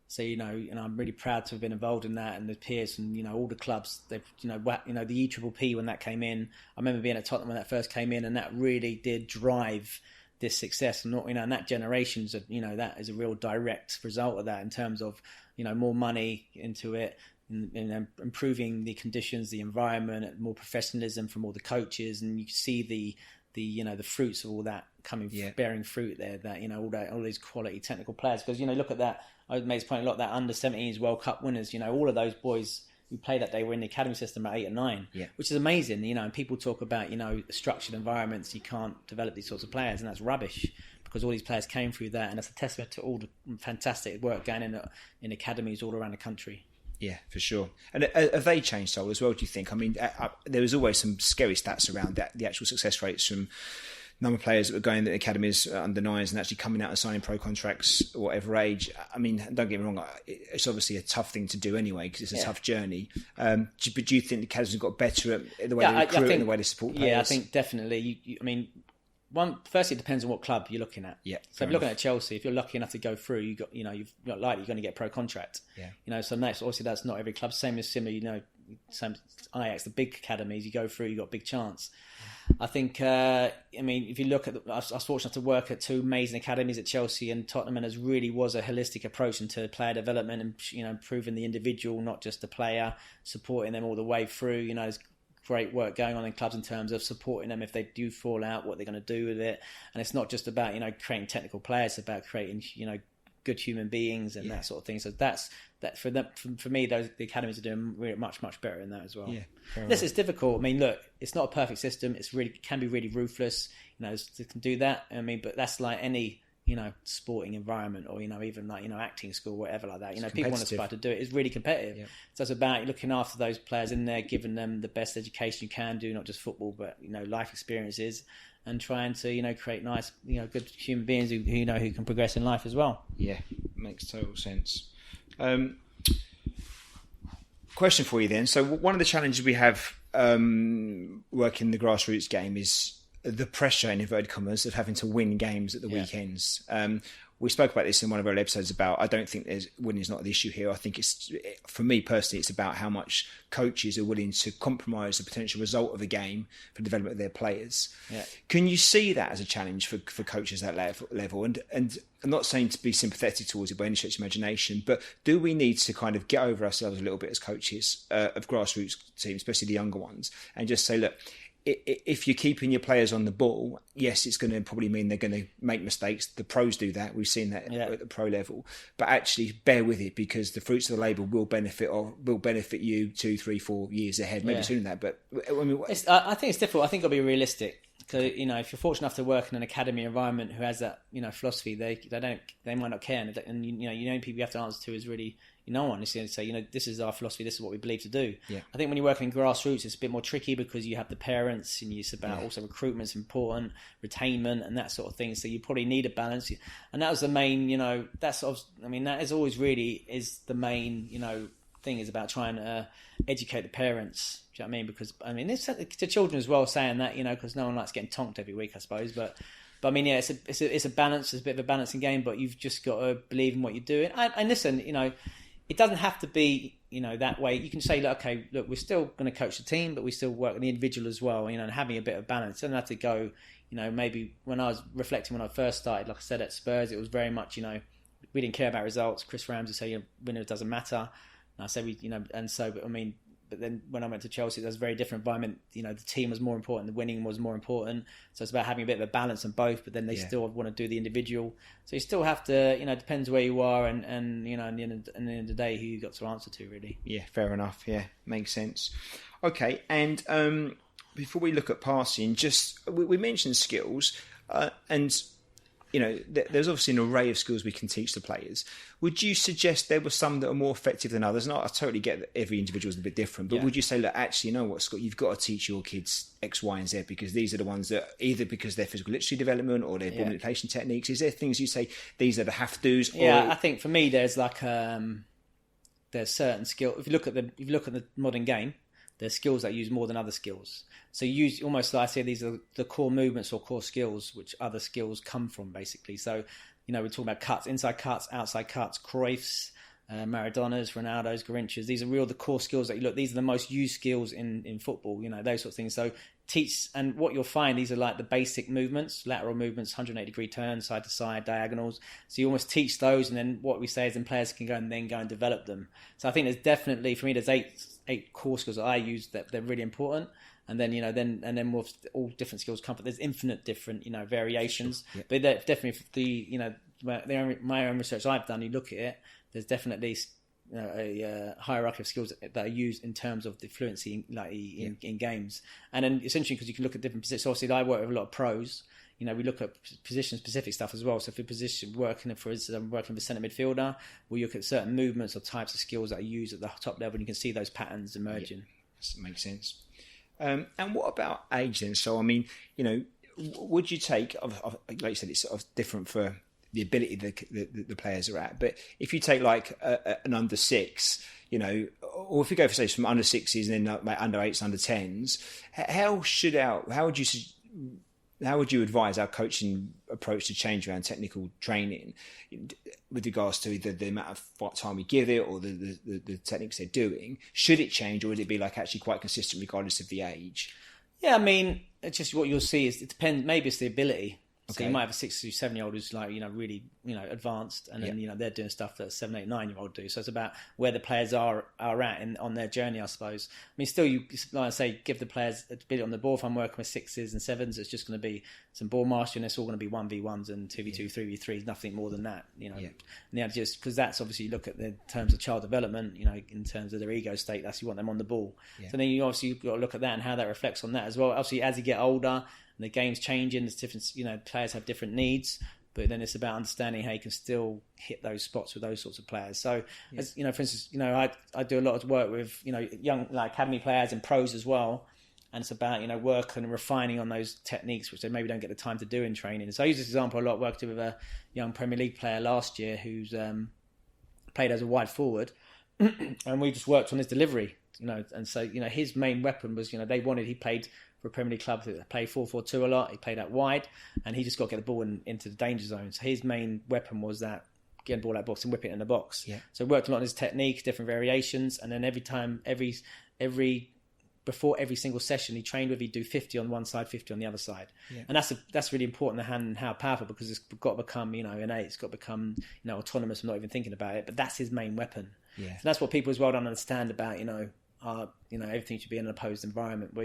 So and I'm really proud to have been involved in that, and the peers and all the clubs. They've the EPPP when that came in. I remember being at Tottenham when that first came in, and that really did drive this success. And and that generation's that is a real direct result of that in terms of more money into it, and improving the conditions, the environment, more professionalism from all the coaches, and you see the the fruits of all that bearing fruit there. That all these quality technical players, because look at that. I made this point a lot. That under 17s World Cup winners. All of those boys who played that day were in the academy system at 8 and 9, which is amazing. And people talk about structured environments, you can't develop these sorts of players, and that's rubbish. Because all these players came through that, and it's a testament to all the fantastic work going in academies all around the country. Yeah, for sure. And have they changed, Saul, as well, do you think? I mean, there was always some scary stats around that, the actual success rates from number of players that were going to the academies under 9s and actually coming out and signing pro contracts at whatever age. I mean, don't get me wrong, it's obviously a tough thing to do anyway because it's a tough journey. But do you think the academies have got better at the way they recruit and the way they support players? Yeah, I think definitely. Firstly, it depends on what club you're looking at. Yeah. So if you're looking at Chelsea, if you're lucky enough to go through, you're likely going to get a pro contract. Yeah. So that's not every club. Same as similar, same Ajax, the big academies, you go through, you got a big chance. I think, if you look at, I was fortunate to work at 2 amazing academies at Chelsea and Tottenham, and it really was a holistic approach into player development and, improving the individual, not just the player, supporting them all the way through. There's great work going on in clubs in terms of supporting them if they do fall out, what they're going to do with it. And it's not just about, creating technical players, it's about creating, good human beings and that sort of thing. So that for me, the academies are doing really much better in that as well. Yeah, this is difficult. I mean, look, it's not a perfect system. Can be really ruthless. It can do that. But that's like any sporting environment or even like acting school, whatever like that. People want to aspire to do it. It's really competitive. Yeah. So it's about looking after those players in there, giving them the best education you can do, not just football, but life experiences. And trying to, create nice, good human beings who can progress in life as well. Yeah, makes total sense. Question for you then. So one of the challenges we have working the grassroots game is the pressure, in inverted commas, of having to win games at the weekends. We spoke about this in one of our episodes about, I don't think winning is not the issue here. I think for me personally, it's about how much coaches are willing to compromise the potential result of a game for the development of their players. Yeah. Can you see that as a challenge for coaches at that level? And I'm not saying to be sympathetic towards it by any stretch of imagination, but do we need to kind of get over ourselves a little bit as coaches of grassroots teams, especially the younger ones, and just say, look, if you're keeping your players on the ball, yes, it's going to probably mean they're going to make mistakes. The pros do that. We've seen that at the pro level. But actually, bear with it because the fruits of the labour will benefit you 2, 3, 4 years ahead, maybe sooner than that. But I think it's difficult. I think I'll be realistic. Because if you're fortunate enough to work in an academy environment who has that philosophy, they might not care, and people you have to answer to is really no one. It's going to say this is our philosophy, this is what we believe to do. Yeah. I think when you're working in grassroots, it's a bit more tricky because you have the parents, and it's about also recruitment's important, retainment, and that sort of thing. So you probably need a balance, and that was the main. That is always really is the main thing is about trying to educate the parents. Do you know what I mean? Because it's to children as well, saying that because no one likes getting tonked every week, I suppose. But it's a balance. It's a bit of a balancing game, but you've just got to believe in what you're doing. And listen, it doesn't have to be that way. You can say, look, we're still going to coach the team, but we still work on the individual as well. And having a bit of balance. It doesn't have to go. Maybe when I was reflecting when I first started, like I said at Spurs, it was very much we didn't care about results. Chris Ramsey said winner doesn't matter. And I said but then when I went to Chelsea, it was a very different environment. The team was more important, the winning was more important. So it's about having a bit of a balance in both, but then they still want to do the individual. So you still have to, it depends where you are and at the end of the day, who you got to answer to, really. Yeah, fair enough. Yeah, makes sense. Okay, and before we look at passing, we mentioned skills, and there's obviously an array of skills we can teach the players. Would you suggest there were some that are more effective than others? And I totally get that every individual is a bit different, but would you say, look, actually, Scott, you've got to teach your kids X, Y, and Z because these are the ones that either because their physical literacy development or their ball manipulation techniques. Is there things you say these are the have-tos? Yeah, I think for me, there's like there's certain skill. If you look at the modern game, there's skills that use more than other skills. So you use almost like I say these are the core movements or core skills which other skills come from basically. So, we're talking about cuts, inside cuts, outside cuts, Cruyff's, Maradona's, Ronaldo's, Garrincha's. These are the core skills that you look. These are the most used skills in football, those sort of things. So teach, and what you'll find, these are like the basic movements, lateral movements, 180-degree turns, side to side, diagonals. So you almost teach those, and then what we say is then players can go and develop them. So I think there's definitely, for me, there's eight core skills that I use that they're really important. and then with all different skills come. There's infinite different variations, but definitely my own research I've done. You look at it, there's definitely a hierarchy of skills that are used in terms of the fluency in games, and then it's interesting because you can look at different positions. So obviously, I work with a lot of pros. We look at position-specific stuff as well. So if you're working, for instance, I'm working with a centre midfielder, we look at certain movements or types of skills that are used at the top level, and you can see those patterns emerging. That makes sense. And what about age then? So, I mean, would you take, like you said, it's sort of different for the ability the players are at, but if you take like an under 6, or if you go for, say, from under 6s and then like under 8s, under 10s, how would you advise our coaching approach to change around technical training with regards to either the amount of time we give it or the techniques they're doing? Should it change, or would it be like actually quite consistent regardless of the age? Yeah, I mean, it's just what you'll see is it depends. Maybe it's the ability. So Okay. you might have a 6 to 7 year old who's like, really, advanced, and then, they're doing stuff that a 7, 8, 9 year old do. So it's about where the players are at on their journey, I suppose. I mean, still, you, like I say, give the players a bit on the ball. If I'm working with 6s and 7s, it's just going to be some ball mastery, and it's all going to be 1v1s and 2v2, 3v3s, nothing more than that, And just because that's obviously, you look at the terms of child development, in terms of their ego state, that's you want them on the ball. Yeah. So then you've got to look at that and how that reflects on that as well. Obviously, as you get older, and the game's changing, there's different, players have different needs, but then it's about understanding how you can still hit those spots with those sorts of players. So, as for instance, I do a lot of work with, young academy players and pros as well, and it's about, work and refining on those techniques, which they maybe don't get the time to do in training. So I use this example a lot. Worked with a young Premier League player last year who's played as a wide forward, and we just worked on his delivery, and so, his main weapon was, he played for a Premier League club that played 4-4-2 a lot. He played out wide, and he just got to get the ball into the danger zone. So his main weapon was that getting the ball out box and whip it in the box. Yeah. So worked a lot on his technique, different variations, and then before every single session he trained with, he'd do 50 on one side, 50 on the other side. Yeah. And that's really important, the hand and how powerful, because it's got to become, innate. It's got to become, autonomous and not even thinking about it. But that's his main weapon. Yeah. So that's what people as well don't understand about, everything should be in an opposed environment.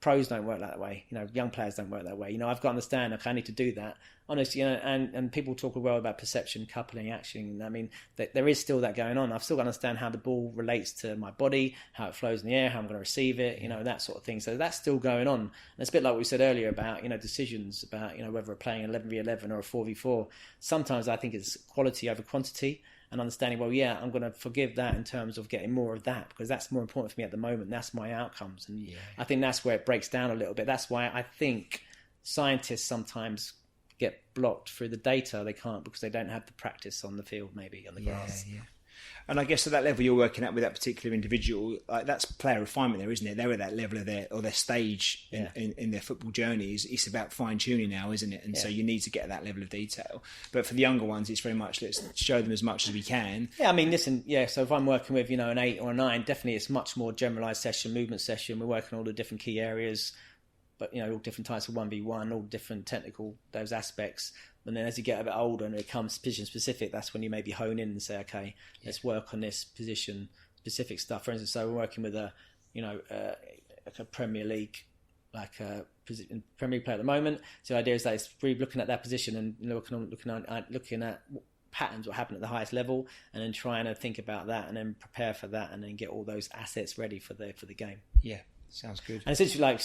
Pros don't work that way. Young players don't work that way. I've got to understand, okay, I need to do that. Honestly, and people talk well about perception, coupling, action. I mean, there is still that going on. I've still got to understand how the ball relates to my body, how it flows in the air, how I'm going to receive it, that sort of thing. So that's still going on. And it's a bit like what we said earlier about, decisions about, whether we're playing 11v11 or a 4v4. Sometimes I think it's quality over quantity. And understanding, I'm going to forgive that in terms of getting more of that, because that's more important for me at the moment. That's my outcomes. And I think that's where it breaks down a little bit. That's why I think scientists sometimes get blocked through the data. They can't, because they don't have the practice on the field, maybe on the grass. Yeah. And I guess at that level you're working at with that particular individual, that's player refinement there, isn't it? They're at that level of their stage in their football journeys. It's about fine tuning now, isn't it? And so you need to get at that level of detail. But for the younger ones, it's very much, let's show them as much as we can. Yeah, I mean, listen, so if I'm working with, an 8 or a 9, definitely it's much more generalised session, movement session. We're working on all the different key areas, but, all different types of 1v1, all different technical, those aspects. And then as you get a bit older and it becomes position specific, that's when you maybe hone in and say, okay, let's work on this position specific stuff. For instance, so we're working with a Premier League, Premier League player at the moment. So the idea is that it's really looking at that position and looking at patterns, what happened at the highest level, and then trying to think about that and then prepare for that and then get all those assets ready for the game. Yeah. Sounds good. And essentially,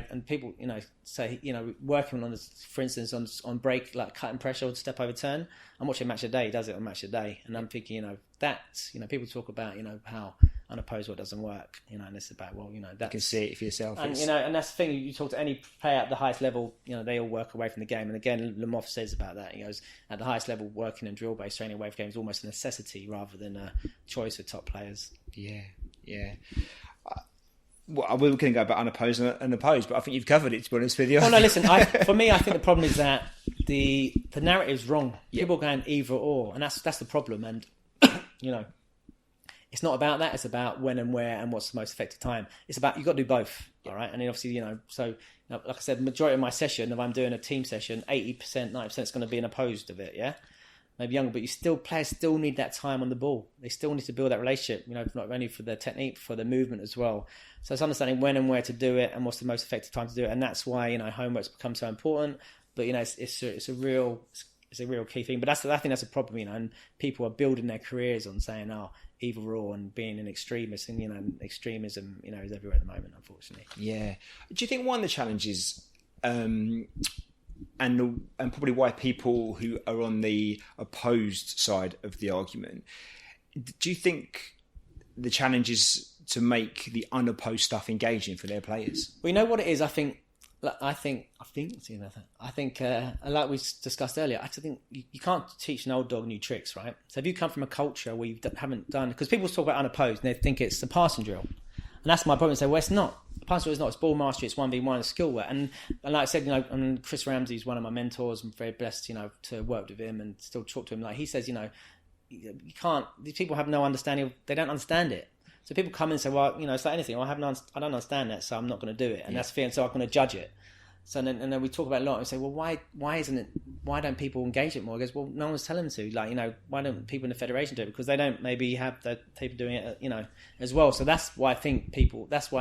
and people, say, working on this, for instance, on break, like cutting pressure or step over turn. I'm watching Match of the Day, he does it on Match of the Day, and I'm thinking, that's, people talk about, how unopposed what doesn't work, and it's about, that. You can see it for yourself. And, and that's the thing, you talk to any player at the highest level, they all work away from the game. And again, Lemov says about that, he goes, at the highest level, working in drill-based training away from games is almost a necessity rather than a choice for top players. Yeah. Well, we can go about unopposed and opposed, but I think you've covered it, to be honest with you. Well, no, listen, for me, I think the problem is that the narrative's wrong. Yeah. People are going either or, and that's the problem. And, it's not about that. It's about when and where and what's the most effective time. It's about, you've got to do both, all right? And then obviously, like I said, the majority of my session, if I'm doing a team session, 80%, 90% is going to be an opposed of it, yeah? maybe younger, but players still need that time on the ball. They still need to build that relationship, not only for their technique, for their movement as well. So it's understanding when and where to do it and what's the most effective time to do it. And that's why, homework's become so important. But, it's a real key thing. But I think that's a problem, and people are building their careers on saying, either or, and being an extremist, and extremism, is everywhere at the moment, unfortunately. Yeah. Do you think one of the challenges, and probably why people who are on the opposed side of the argument, do you think the challenge is to make the unopposed stuff engaging for their players? Well, you know what it is. I think, like we discussed earlier, I think you can't teach an old dog new tricks, right? So if you come from a culture where you haven't done, because people talk about unopposed and they think it's the passing drill, and that's my problem. Say, well, it's not. The passing drill is not. It's ball mastery. It's 1v1 and skill work. And like I said, and Chris Ramsey is one of my mentors. I'm very blessed, to work with him and still talk to him. Like he says, you can't. These people have no understanding. They don't understand it. So people come in and say, well, it's like anything. I don't understand that, so I'm not going to do it. And that's fear, and so I'm going to judge it. So then we talk about it a lot and say, well, why isn't it? Why don't people engage it more? He goes, well, no one's telling them to. Why don't people in the federation do it? Because they don't maybe have the people doing it, as well. So that's why I think there's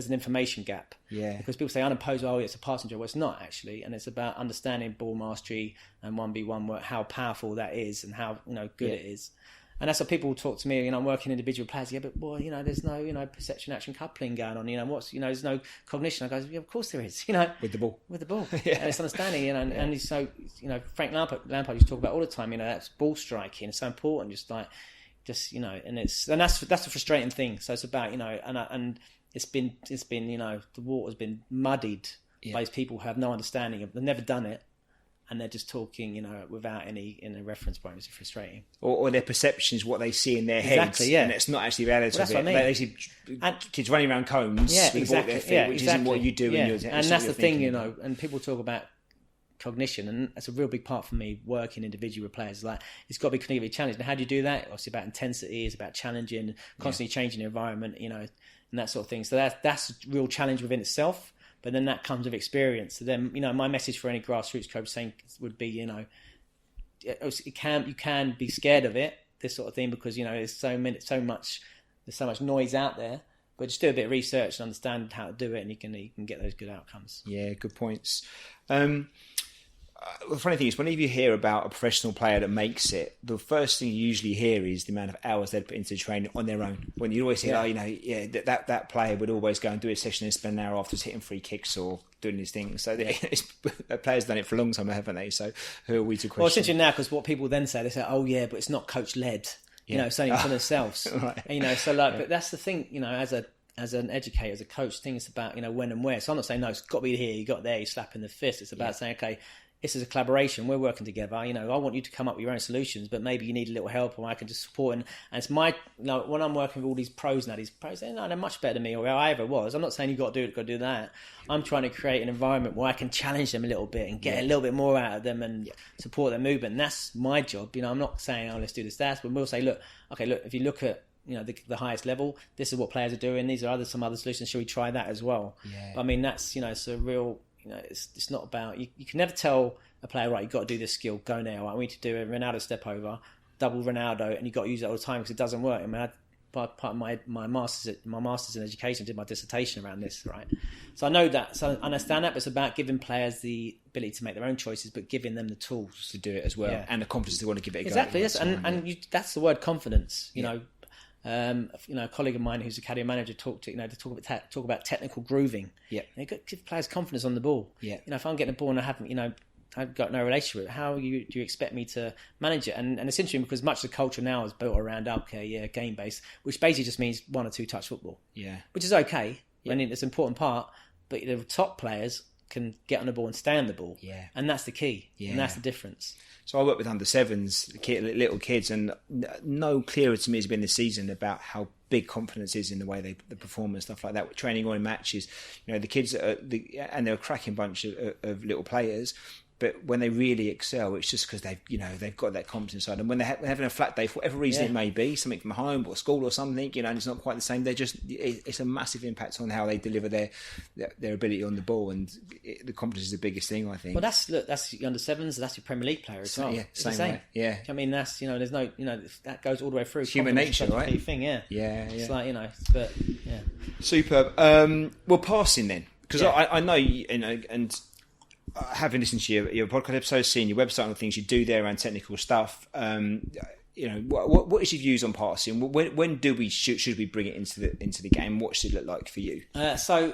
an information gap. Yeah. Because people say unopposed, it's a passing drill. Well, it's not actually, and it's about understanding ball mastery and 1v1 work, how powerful that is, and how good it is. And that's what people talk to me, I'm working individual players. Yeah, but boy, there's no perception action coupling going on. There's no cognition. I go, yeah, of course there is. With the ball. Yeah. And it's understanding. And so Frank Lampard used to talk about all the time. That's ball striking. It's so important. And that's the frustrating thing. So it's about and it's been the water's been muddied by these people who have no understanding of. They've never done it. And they're just talking, without any reference point. It's frustrating. Or their perceptions, what they see in their heads. Exactly, yeah. And it's not actually reality. Well, that's what I mean. They see kids running around cones with the ball at their feet, which isn't what you do in yours. And that's the thing, and people talk about cognition, and that's a real big part for me, working individually with players. Like, it's got to be cognitively challenged. And how do you do that? Obviously about intensity, it's about challenging, constantly changing the environment, and that sort of thing. So that's a real challenge within itself. But then that comes with experience. So then, my message for any grassroots coach would be, you can be scared of it, this sort of thing, because there's so much noise out there. But just do a bit of research and understand how to do it, and you can get those good outcomes. Yeah, good points. The funny thing is, whenever you hear about a professional player that makes it, the first thing you usually hear is the amount of hours they'd put into training on their own. When you always hear, that player would always go and do a session and spend an hour after hitting free kicks or doing these things. So the players done it for a long time, haven't they? So who are we to question? Well, it's interesting now, because what people then say, they say, oh yeah, but it's not coach led. It's only for themselves. Right. But that's the thing. As an educator, as a coach, things about when and where. So I'm not saying no, it's got to be here. You got there. You slapping the fist. It's about saying, okay, this is a collaboration. We're working together. I want you to come up with your own solutions, but maybe you need a little help, or I can just support. And it's my, when I'm working with all these pros now, they're much better than me, or I ever was. I'm not saying you got to do that. I'm trying to create an environment where I can challenge them a little bit and get a little bit more out of them and support their movement. And that's my job. I'm not saying, let's do this, that, but we'll say, look, if you look at the highest level, this is what players are doing. These are some other solutions. Should we try that as well? Yeah. That's it's a real. It's not about you can never tell a player, right, you've got to do this skill, go now. I want you to do a Ronaldo step over, double Ronaldo, and you've got to use it all the time because it doesn't work. Part of my master's in education, did my dissertation around this, right? So I know that, so I understand that, but it's about giving players the ability to make their own choices, but giving them the tools to do it as well, and the confidence to want to give it a go. Exactly, yes, that's the word confidence. A colleague of mine who's academy manager talk about technical grooving. Yeah, give players confidence on the ball. Yeah, if I'm getting a ball and I've got no relationship with it, how do you expect me to manage it? And it's interesting because much of the culture now is built around game based, which basically just means 1 or 2 touch football. Yeah, which is okay. Yeah. It's an important part, but the top players can get on the ball and stay on the ball. Yeah, and that's the key. Yeah, and that's the difference. So I work with under sevens, little kids, and no clearer to me has been this season about how big confidence is in the way they perform and stuff like that. With training or in matches, the kids and they're a cracking bunch of little players. but when they really excel, it's just because they've got that confidence inside. And when they're having a flat day, for whatever reason it may be, something from home or school or something, and it's not quite the same, it's a massive impact on how they deliver their ability on the ball, and the confidence is the biggest thing, I think. Well, that's your under sevens, that's your Premier League player as well. Yeah, same way. Yeah, I mean, that's there's no that goes all the way through. It's human nature, right? Key thing, yeah. It's like but yeah. Superb. Well, passing then, because I know and having listened to your podcast episodes, seeing your website and the things you do there around technical stuff. What is your views on passing? When should we bring it into the game? What should it look like for you? So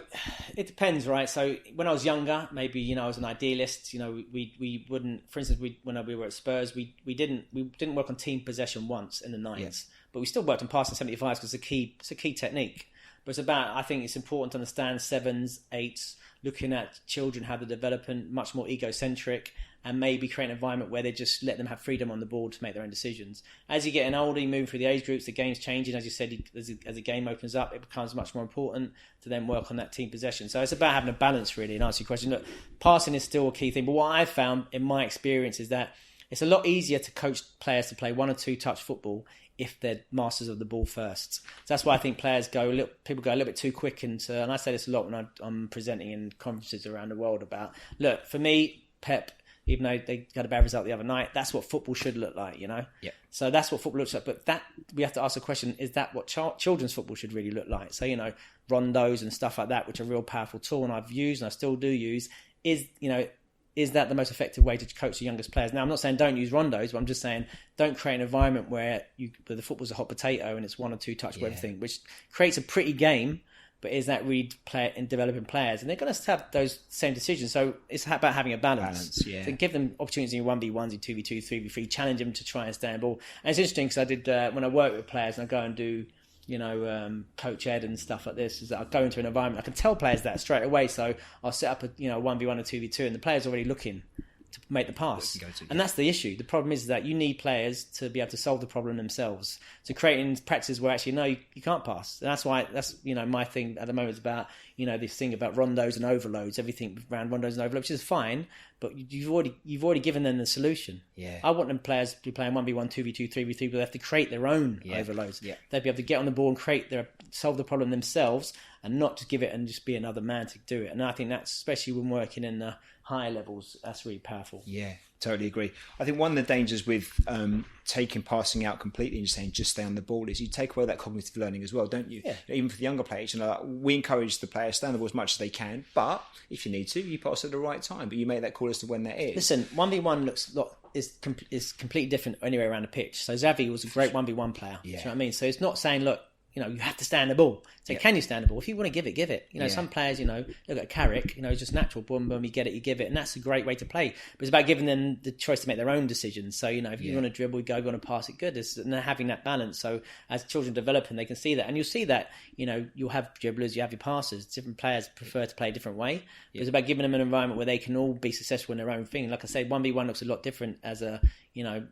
it depends, right? So when I was younger, maybe I was an idealist. We wouldn't. For instance, when we were at Spurs, we didn't work on team possession once in the 9s, but we still worked on passing 75s because it's a key technique. But it's about, I think it's important to understand 7s, 8s, looking at children, how they're developing, much more egocentric, and maybe create an environment where they just let them have freedom on the board to make their own decisions. As you get older, you move through the age groups, the game's changing. As you said, as the game opens up, it becomes much more important to then work on that team possession. So it's about having a balance, really, and answer your question. Look, passing is still a key thing, but what I've found in my experience is that it's a lot easier to coach players to play 1 or 2 touch football if they're masters of the ball first. So that's why I think people go a little bit too quick into, and I say this a lot when I'm presenting in conferences around the world about, look, for me, Pep, even though they got a bad result the other night, that's what football should look like, Yeah. So that's what football looks like. But that we have to ask the question, is that what children's football should really look like? So, rondos and stuff like that, which are a real powerful tool, and I've used and I still do use, is that the most effective way to coach the youngest players? Now, I'm not saying don't use rondos, but I'm just saying don't create an environment where the football's a hot potato and it's 1 or 2 touch for everything, which creates a pretty game, but is that really in developing players? And they're going to have those same decisions. So it's about having a balance. So give them opportunities in your 1v1s, your 2v2, 3v3, challenge them to try and stand ball. And it's interesting because I did, when I work with players and I go and do, coach ed and stuff like this, is that I go into an environment, I can tell players that straight away. So I'll set up a 1v1 or 2v2 and the player's already looking to make the pass. And that's the issue. The problem is that you need players to be able to solve the problem themselves. So creating practices where actually, no, you can't pass. And that's why, my thing at the moment is about, this thing about rondos and overloads, everything around rondos and overloads, which is fine, but you've already given them the solution. Yeah. I want them players to be playing 1v1, 2v2, 3v3, but they have to create their own overloads. Yeah. They'll be able to get on the ball and solve the problem themselves and not just give it and just be another man to do it. And I think that's, especially when working in the higher levels, that's really powerful. Yeah, totally agree. I think one of the dangers with taking passing out completely and just saying just stay on the ball is you take away that cognitive learning as well, don't you? Yeah. Even for the younger players, we encourage the players stay on the ball as much as they can, but if you need to, you pass at the right time, but you make that call as to when that is. Listen, 1v1 is completely different anywhere around the pitch. So Xavi was a great 1v1 player. Do you know what I mean? So it's not saying, look, you have to stand the ball. So can you stand the ball? If you want to give it, give it. Some players, look at Carrick, it's just natural. Boom, boom, you get it, you give it. And that's a great way to play. But it's about giving them the choice to make their own decisions. So, if you want to dribble, you want to pass it, good. And having that balance. So as children develop, and they can see that. And you'll see that, you'll have dribblers, you have your passers. Different players prefer to play a different way. Yeah. It's about giving them an environment where they can all be successful in their own thing. Like I said, 1v1 looks a lot different as a,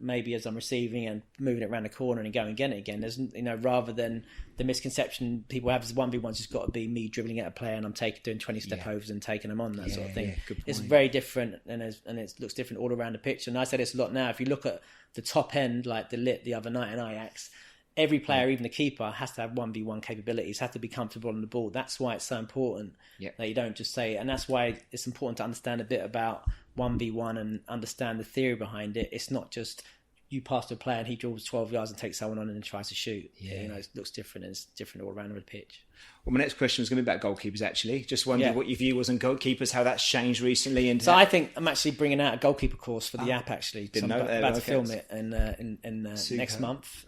maybe as I'm receiving and moving it around the corner and going and getting it again. There's, rather than the misconception people have is 1v1's just got to be me dribbling at a player and I'm doing 20 step overs and taking them on, that sort of thing. It's very different and it looks different all around the pitch. And I say this a lot now, if you look at the top end, like the Lit the other night in Ajax, every player, even the keeper, has to have 1v1 capabilities, has to be comfortable on the ball. That's why it's so important that you don't just say it. And that's why it's important to understand a bit about 1v1 and understand the theory behind it. It's not just you pass to a player and he dribbles 12 yards and takes someone on and then tries to shoot. It looks different and it's different all around the pitch. Well, my next question was going to be about goalkeepers, actually. Just wondering what your view was on goalkeepers, how that's changed recently. And so I think I'm actually bringing out a goalkeeper course for the app, actually. Didn't know that. I'm about to film it in next month.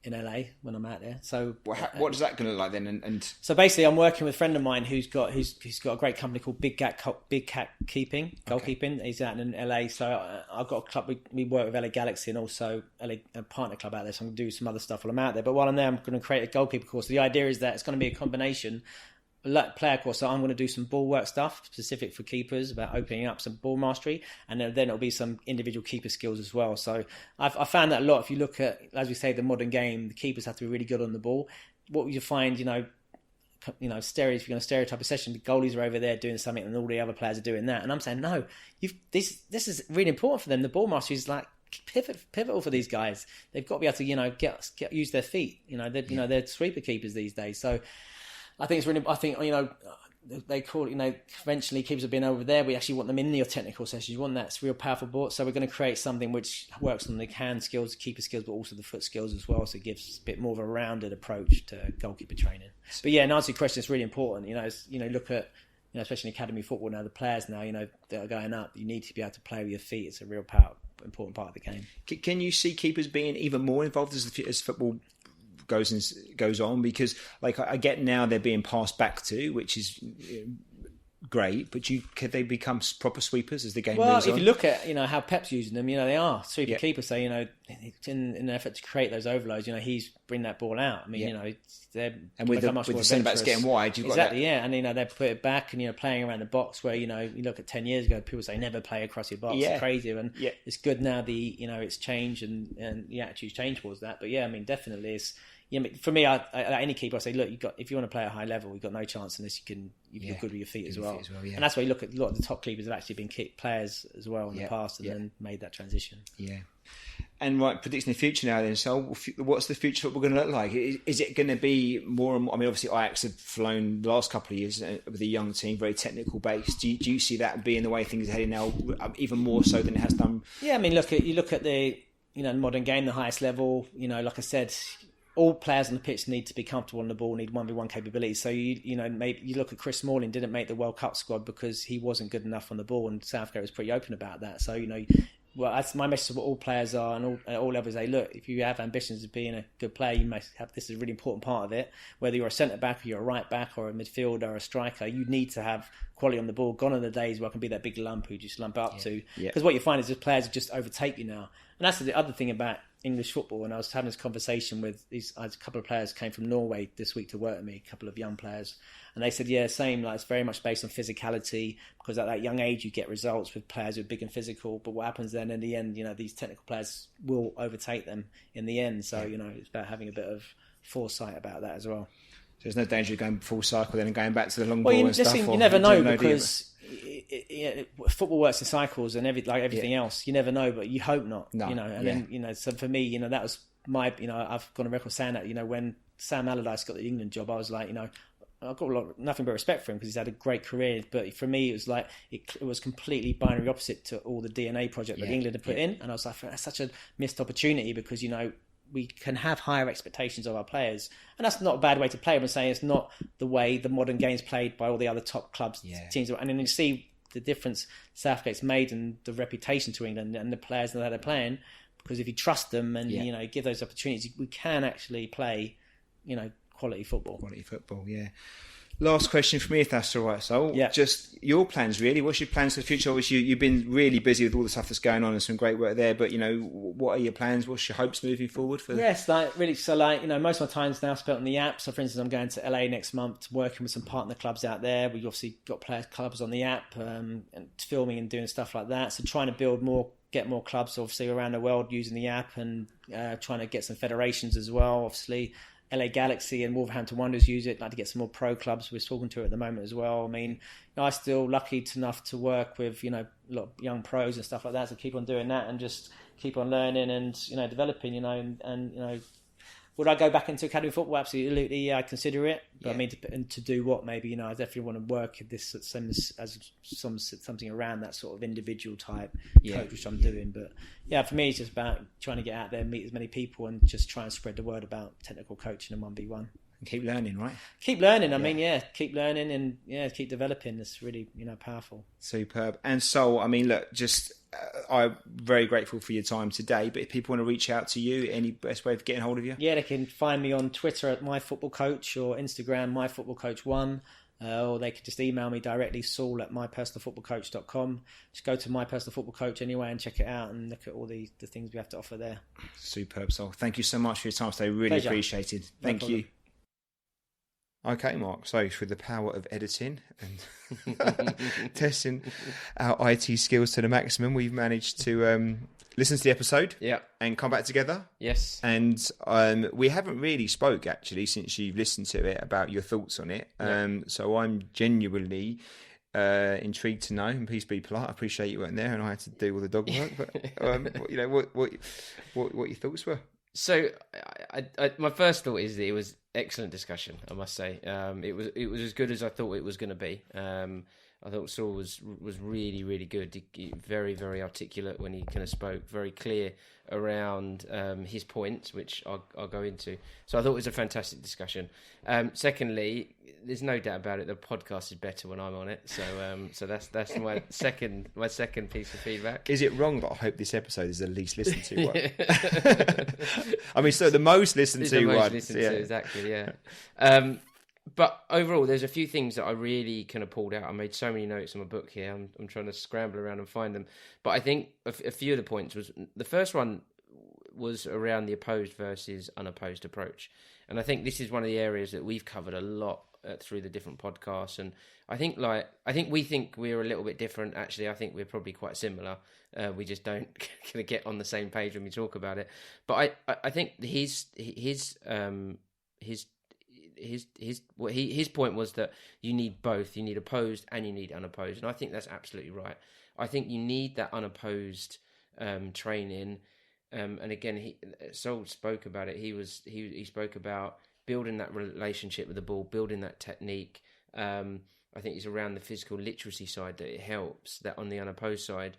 In LA when I'm out there. So what is that going to look like then? And so basically, I'm working with a friend of mine who's got a great company called Big Cat Goalkeeping. He's out in LA. So I've got a club. We work with LA Galaxy and also LA a partner club out there. So I'm going to do some other stuff while I'm out there. But while I'm there, I'm going to create a goalkeeper course. The idea is that it's going to be a combination. Player course, so I'm going to do some ball work stuff specific for keepers about opening up some ball mastery, and then it'll be some individual keeper skills as well. So I found that a lot. If you look at, as we say, the modern game, the keepers have to be really good on the ball. What you find, if you're going to stereotype a session, the goalies are over there doing something and all the other players are doing that. And I'm saying, no, this is really important for them. The ball mastery is like pivotal for these guys. They've got to be able to, get use their feet. They're sweeper keepers these days. So I think it's really, they call it, conventionally keepers have been over there. We actually want them in your technical sessions. You want that real powerful ball. So we're going to create something which works on the hand skills, keeper skills, but also the foot skills as well. So it gives a bit more of a rounded approach to goalkeeper training. But yeah, in answer to your question, it's really important. Look at, especially in academy football now, the players now, that are going up, you need to be able to play with your feet. It's a real important part of the game. Can you see keepers being even more involved as football goes on? Because I get now they're being passed back to, which is great, but could they become proper sweepers as the game moves on? If you look at how Pep's using them, they are sweeper keepers. So in an effort to create those overloads, he's bring that ball out. I mean, they're and with the centre backs getting wide, you've got exactly, and they put it back and playing around the box where you look at 10 years ago, people say never play across your box. It's crazy, and it's good now. It's changed and the attitude's changed towards that. But definitely it's. For me, any keeper, I say, look, if you want to play at a high level, you've got no chance unless you're good with your feet as well. And that's why you look at a lot of the top keepers have actually been players as well in the past and then made that transition. Yeah. And predicting the future now then, so what's the future football going to look like? Is it going to be more and more, obviously Ajax have flown the last couple of years with a young team, very technical based. Do you see that being the way things are heading now, even more so than it has done? Yeah, you look at the modern game, the highest level, like I said, all players on the pitch need to be comfortable on the ball, need 1v1 capabilities. So maybe you look at Chris Smalling didn't make the World Cup squad because he wasn't good enough on the ball, and Southgate was pretty open about that. So that's my message to what all players are and at all levels. Say, look, if you have ambitions of being a good player, you must have this is a really important part of it. Whether you're a centre back or you're a right back or a midfielder or a striker, you need to have quality on the ball. Gone are the days where I can be that big lump who just lump up to. Because what you find is the players just overtake you now, and that's the other thing about English football. And I was having this conversation with a couple of players came from Norway this week to work with me, a couple of young players, and they said, same, it's very much based on physicality, because at that young age you get results with players who are big and physical, but what happens then in the end, these technical players will overtake them in the end. So it's about having a bit of foresight about that as well. So there's no danger of going full cycle then and going back to the long ball and stuff? You never know, because football works in cycles and everything else. You never know, but you hope not. Then so for me, that was my I've gone on record saying that when Sam Allardyce got the England job, I was like, I've got nothing but respect for him because he's had a great career. But for me, it was like it was completely binary opposite to all the DNA project that England had put in, and I was like, that's such a missed opportunity, because we can have higher expectations of our players, and that's not a bad way to play. I'm saying it's not the way the modern game is played by all the other top clubs, teams, and then you see the difference Southgate's made and the reputation to England and the players that they're playing. Because if you trust them and give those opportunities, we can actually play, quality football. Quality football, yeah. Last question for me, if that's all right, Saul. Just your plans, really. What's your plans for the future? Obviously, you've been really busy with all the stuff that's going on and some great work there. But what are your plans? What's your hopes moving forward? Yes, most of my time's now spent on the app. So, for instance, I'm going to LA next month, working with some partner clubs out there. We've obviously got clubs on the app and filming and doing stuff like that. So, trying to get more clubs, obviously, around the world using the app, and trying to get some federations as well, obviously. LA Galaxy and Wolverhampton Wanderers use it. I'd like to get some more pro clubs we're talking to at the moment as well. I'm still lucky enough to work with a lot of young pros and stuff like that. So keep on doing that and just keep on learning and developing. And would I go back into academy football? Absolutely, yeah, I consider it. But to do what? Maybe I definitely want to work at this as something around that sort of individual type coach, which I'm doing. But for me, it's just about trying to get out there, meet as many people, and just try and spread the word about technical coaching and 1v1. And keep learning, right? Keep learning. Keep learning and keep developing. It's really powerful. Superb. And so, look, I'm very grateful for your time today, but if people want to reach out to you, any best way of getting hold of you? They can find me on Twitter at myfootballcoach or Instagram myfootballcoach1, or they can just email me directly, Saul at mypersonalfootballcoach.com. Just go to My Personal Football Coach anyway and check it out and look at all the things we have to offer there. Superb, Saul. Thank you so much for your time today. Really appreciated. Thank you. Okay, Mark. So through the power of editing and testing our IT skills to the maximum, we've managed to listen to the episode, Yeah. and come back together. Yes. And we haven't really spoke actually since you've listened to it about your thoughts on it. So I'm genuinely intrigued to know. And please be polite. I appreciate you weren't there, and I had to do all the dog work. But what your thoughts were. So, my first thought is that it was excellent discussion. I must say, it was as good as I thought it was going to be. I thought Saul was really, really good. Very, very articulate when he kind of spoke. Very clear around his points, which I'll go into. So I thought it was a fantastic discussion. Secondly, there's no doubt about it. The podcast is better when I'm on it. So that's my second piece of feedback. Is it wrong that I hope this episode is the least listened to one? I mean, so the most listened to one. Exactly. Yeah. But overall, there's a few things that I really kind of pulled out. I made so many notes in my book here. I'm trying to scramble around and find them. But I think a few of the points was... The first one was around the opposed versus unopposed approach. And I think this is one of the areas that we've covered a lot through the different podcasts. And I think we think we're a little bit different. Actually, I think we're probably quite similar. We just don't kind of get on the same page when we talk about it. But I think his point was that you need both. You need opposed and you need unopposed, and I think that's absolutely right. I think you need that unopposed training, and again, Saul spoke about it. He spoke about building that relationship with the ball, building that technique. I think it's around the physical literacy side that it helps. That on the unopposed side,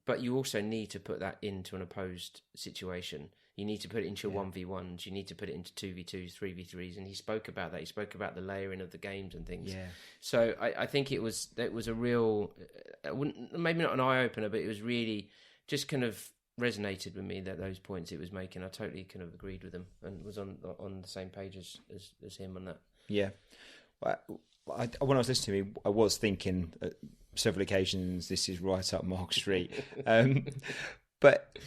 but you also need to put that into an opposed situation. You need to put it into 1v1s. You need to put it into 2v2s, 3v3s. And he spoke about that. He spoke about the layering of the games and things. Yeah. So I think it was a real, maybe not an eye-opener, but it was really just kind of resonated with me, that those points it was making. I totally kind of agreed with him and was on the same page as him on that. Yeah. When I was listening to him, I was thinking at several occasions, this is right up Mark Street. But,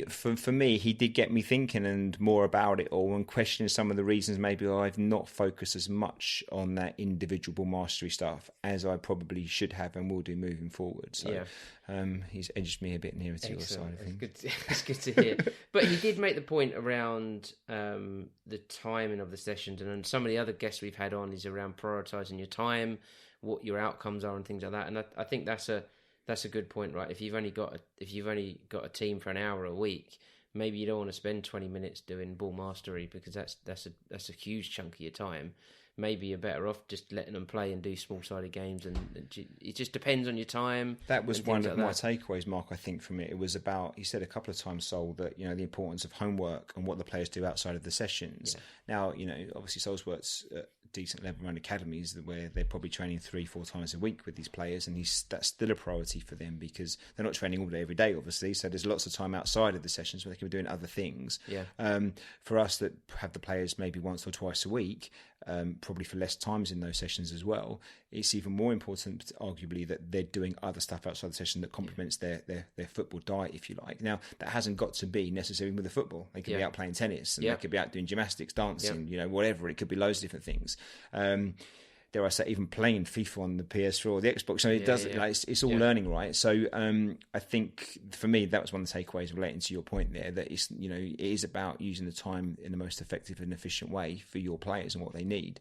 for me, he did get me thinking and more about it all and questioning some of the reasons maybe I've not focused as much on that individual ball mastery stuff as I probably should have and will do moving forward. So he's edged me a bit nearer to your side of things. It's good to hear. But he did make the point around the timing of the sessions, and some of the other guests we've had on is around prioritising your time, what your outcomes are and things like that. And I think that's a good point, right? If you've only got a team for an hour a week, maybe you don't want to spend 20 minutes doing ball mastery because that's a huge chunk of your time. Maybe you're better off just letting them play and do small-sided games, and it just depends on your time. That was one of my takeaways, Mark, I think, from it. It was about, he said a couple of times, Saul, that, the importance of homework and what the players do outside of the sessions. Yeah. Now, obviously Saul's works at decent level around academies where they're probably training 3-4 times a week with these players, and that's still a priority for them because they're not training all day every day, obviously, so there's lots of time outside of the sessions where they can be doing other things. For us that have the players maybe once or twice a week, probably for less times in those sessions as well, it's even more important arguably that they're doing other stuff outside the session that complements their football diet, if you like. Now that hasn't got to be necessarily with the football. They could be out playing tennis, and they could be out doing gymnastics, dancing, whatever. It could be loads of different things. Dare I say, even playing FIFA on the PS4 or the Xbox. So it does. It's all learning, right? So I think for me that was one of the takeaways relating to your point there. That it's it is about using the time in the most effective and efficient way for your players and what they need.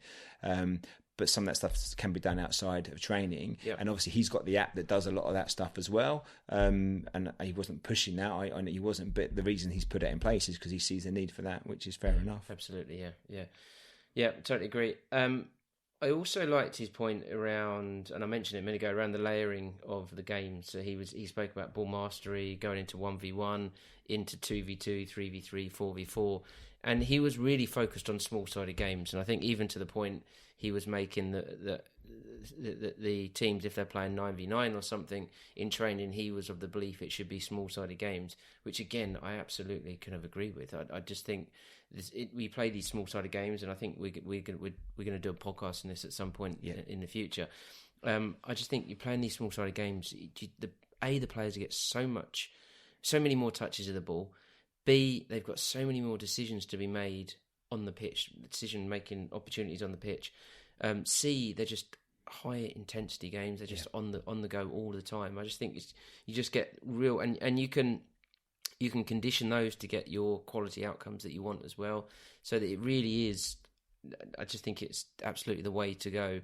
But some of that stuff can be done outside of training. Yep. And obviously he's got the app that does a lot of that stuff as well. And he wasn't pushing that. I know he wasn't, but the reason he's put it in place is because he sees the need for that, which is fair enough. Absolutely, yeah, totally agree. I also liked his point around, and I mentioned it a minute ago, around the layering of the games. So he spoke about ball mastery, going into 1v1, into 2v2, 3v3, 4v4. And he was really focused on small-sided games. And I think even to the point he was making that the teams, if they're playing 9v9 or something in training, he was of the belief it should be small-sided games, which again I absolutely kind of agree with. I just think we play these small-sided games, and I think we're going to do a podcast on this at some point in the future. I just think you're playing these small-sided games. The players get so many more touches of the ball. B, they've got so many more decisions to be made on the pitch, decision-making opportunities on the pitch. C, they're just high intensity games. They're just on the go all the time. I just think you just get real, and you can you can condition those to get your quality outcomes that you want as well. So that it really is, I just think it's absolutely the way to go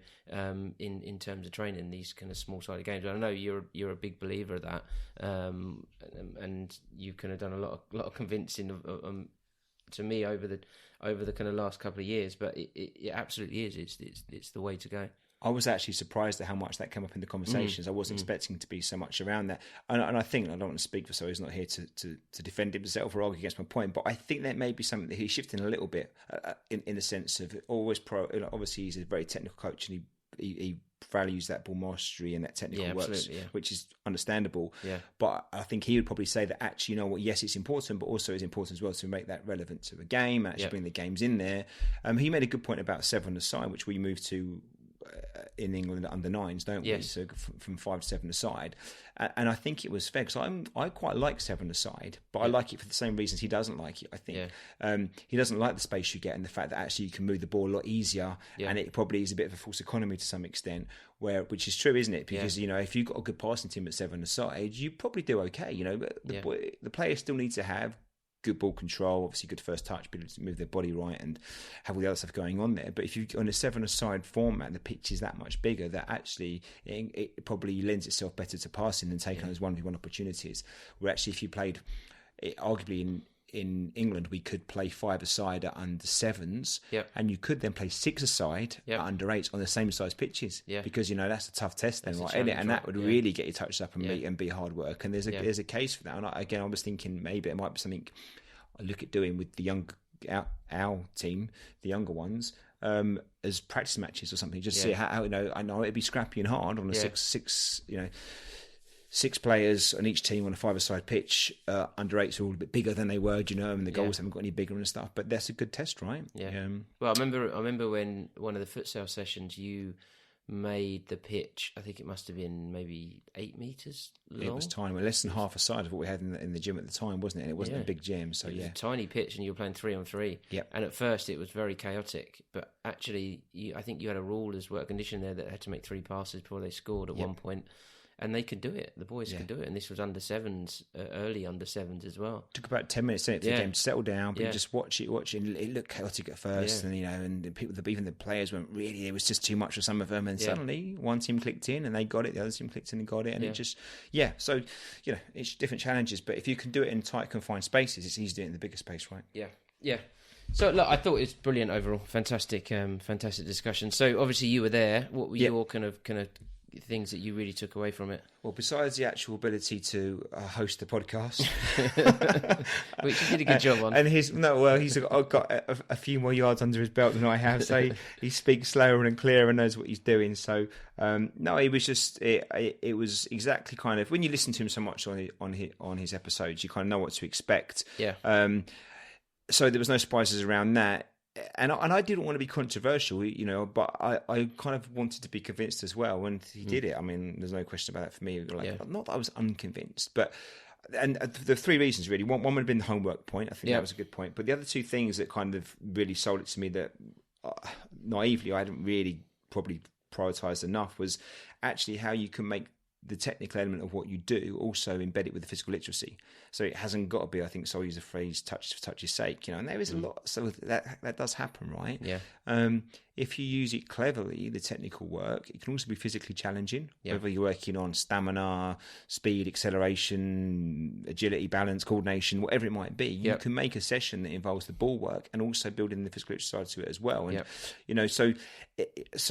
in terms of training these kind of small-sided games. I know you're a big believer of that, and you kind of done a lot of convincing to me over the kind of last couple of years. But it absolutely is. It's the way to go. I was actually surprised at how much that came up in the conversations. I wasn't expecting to be so much around that. And I think, I don't want to speak for Saul, he's not here to defend himself or argue against my point, but I think that may be something that he's shifting a little bit in the sense of obviously he's a very technical coach and he values that ball mastery and that technical work, which is understandable. Yeah. But I think he would probably say that actually, you know what, yes, it's important, but also it's important as well to make that relevant to a game, actually bring the games in there. He made a good point about 7-a-side, which we moved to in England under 9s, don't we? So from 5 to 7-a-side, and I think it was fair because I quite like 7-a-side, but I like it for the same reasons he doesn't like it. I think he doesn't like the space you get and the fact that actually you can move the ball a lot easier, and it probably is a bit of a false economy to some extent. Which is true, isn't it? Because you know, if you've got a good passing team at 7-a-side, you probably do okay. You know, the players still need to have good ball control, obviously good first touch, be able to move their body right and have all the other stuff going on there. But if you're on a 7-a-side format, the pitch is that much bigger that actually it probably lends itself better to passing than taking those 1v1 opportunities. Where actually if you played, arguably in England, we could play 5-a-side at under 7s, and you could then play 6-a-side at under 8s on the same size pitches, because you know that's a tough test then, right? And that would really get you touched up and be hard work. And there's a case for that. And I was thinking maybe it might be something I look at doing with the our team, the younger ones, as practice matches or something. Just see how, you know, I know it'd be scrappy and hard on a six, you know. 6 players on each team on a 5-a-side pitch. Under 8s are all a bit bigger than they were, you know, and the goals haven't got any bigger and stuff. But that's a good test, right? Yeah. Well, I remember when one of the futsal sessions you made the pitch. I think it must have been maybe 8 meters long. It was tiny, less than half a side of what we had in the gym at the time, wasn't it? And it wasn't a big gym, so it was a tiny pitch, and you were playing 3-on-3. Yep. And at first, it was very chaotic. But actually, I think you had a rule as well, a condition there that had to make 3 passes before they scored at one point. And they could do it. The boys could do it. And this was under 7s, early under 7s as well. Took about 10 minutes for the game to settle down, but you just watch it. It looked chaotic at first, and you know, and even the players weren't really. It was just too much for some of them. And suddenly, one team clicked in and they got it. The other team clicked in and got it, and it just So you know, it's different challenges. But if you can do it in tight, confined spaces, it's easy to do it in the bigger space, right? Yeah. So look, I thought it was brilliant overall. Fantastic discussion. So obviously you were there. What were your kind of things that you really took away from it? Well, besides the actual ability to host the podcast, which he did a good job on, and he's got a few more yards under his belt than I have, so he speaks slower and clearer and knows what he's doing. So no, it was just it was exactly kind of when you listen to him so much on his episodes, you kind of know what to expect. So there was no surprises around that. And I didn't want to be controversial, you know, but I kind of wanted to be convinced as well, and he did it. I mean, there's no question about that for me. Not that I was unconvinced, but the 3 reasons really. One would have been the homework point. I think that was a good point. But the other 2 things that kind of really sold it to me that naively I hadn't really probably prioritised enough was actually how you can make the technical element of what you do also embed it with the physical literacy. So it hasn't got to be, I think Saul used the phrase touch for touch's sake, you know, and there is a lot, so that does happen, right? If you use it cleverly, the technical work, it can also be physically challenging, whether you're working on stamina, speed, acceleration, agility, balance, coordination, whatever it might be. You can make a session that involves the ball work and also building the physical side to it as well. And you know, so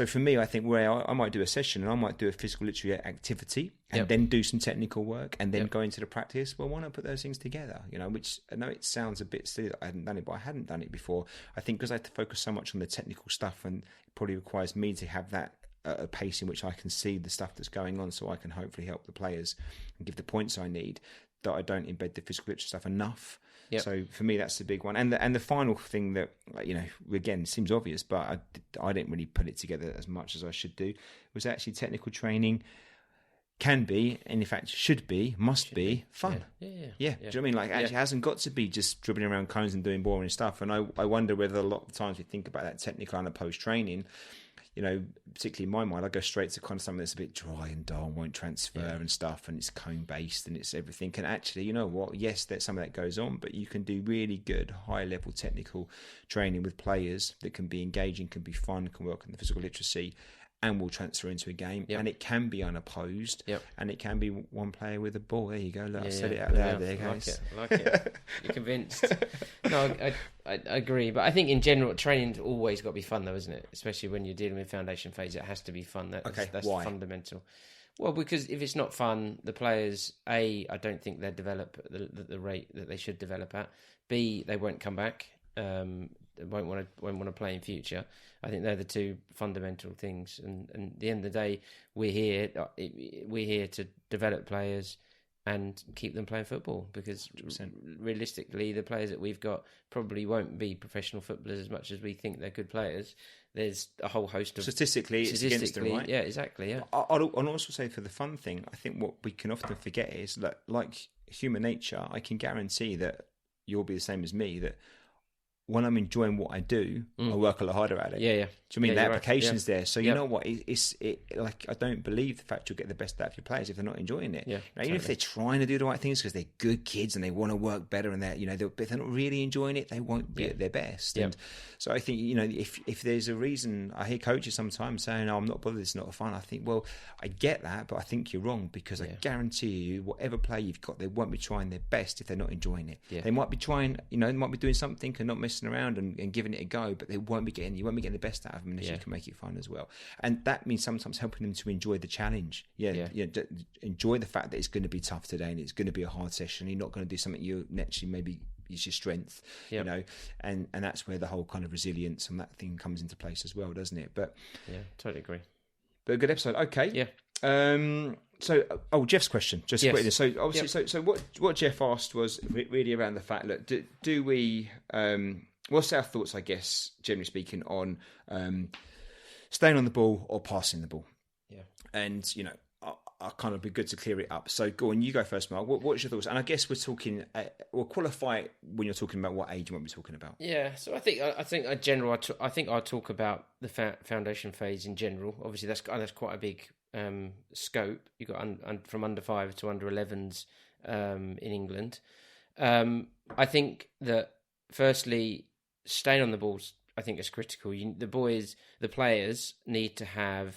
for me, I think where I might do a session and I might do a physical literary activity and then do some technical work and then go into the practice. Well, why not put those things together? You know, which I know it sounds a bit silly that I hadn't done it, but I hadn't done it before. I think because I had to focus so much on the technical stuff, and it probably requires me to have that a pace in which I can see the stuff that's going on, so I can hopefully help the players and give the points I need. That I don't embed the physical literacy stuff enough. So for me, that's the big one. And the final thing that, you know, again seems obvious, but I didn't really put it together as much as I should do, was actually technical training can be, and in fact should be, must be fun. Do you know what I mean? Like, actually, it hasn't got to be just dribbling around cones and doing boring stuff. And I wonder whether a lot of times we think about that technical unopposed training, particularly in my mind, I go straight to kind of something that's a bit dry and dull, won't transfer and stuff, and it's cone based and it's everything. And actually, you know what? Yes, there's some of that goes on, but you can do really good high level technical training with players that can be engaging, can be fun, can work on the physical literacy, and will transfer into a game. And it can be unopposed, and it can be one player with a ball. There you go. Look, I said it out loud there, guys. I like it. You're convinced. No, I agree. But I think in general, training's always got to be fun, though, isn't it? Especially when you're dealing with foundation phase, it has to be fun. That's why? Fundamental. Well, because if it's not fun, the players, I don't think they'll develop at the rate that they should develop at. B, they won't come back. They won't want to play in future. I think they're the two fundamental things. And at the end of the day, we're here to develop players and keep them playing football, because 100%. Realistically, the players that we've got probably won't be professional footballers as much as we think they're good players. There's a whole host of... Statistically, it's against them, right? Yeah, exactly, yeah. I'll also say for the fun thing, I think what we can often forget is that, like human nature, I can guarantee that you'll be the same as me, that when I'm enjoying what I do, I work a lot harder at it. Yeah. Do you mean the application's there? So you know what? Like, I don't believe the fact you'll get the best out of your players if they're not enjoying it. Yeah, even if they're trying to do the right things because they're good kids and they want to work better, and if they're not really enjoying it, they won't be at their best. And so I think if there's a reason, I hear coaches sometimes saying, "Oh, I'm not bothered, it's not fun." I think, well, I get that, but I think you're wrong, because I guarantee you, whatever player you've got, they won't be trying their best if they're not enjoying it. Yeah. They might be trying, they might be doing something and not messing around and giving it a go, but you won't be getting the best out of them unless you can make it fun as well. And that means sometimes helping them to enjoy the challenge. Enjoy the fact that it's going to be tough today and it's going to be a hard session. You're not going to do something you naturally maybe is your strength, and that's where the whole kind of resilience and that thing comes into place as well, doesn't it? But totally agree. But a good episode. Okay. So, Jeff's question, just quickly. So obviously, so what Jeff asked was really around the fact, look, do we? What's our thoughts, I guess, generally speaking, on staying on the ball or passing the ball? Yeah. And I kind of be good to clear it up. So go on, you go first, Mark. What's your thoughts? And I guess we're talking. We'll qualify it when you're talking about what age you might be talking about. Yeah. So I think in general, I think I'll talk about the foundation phase in general. Obviously, that's quite a big scope. You got from under 5 to under 11s in England. I think that firstly, staying on the ball, I think, is critical. The players need to have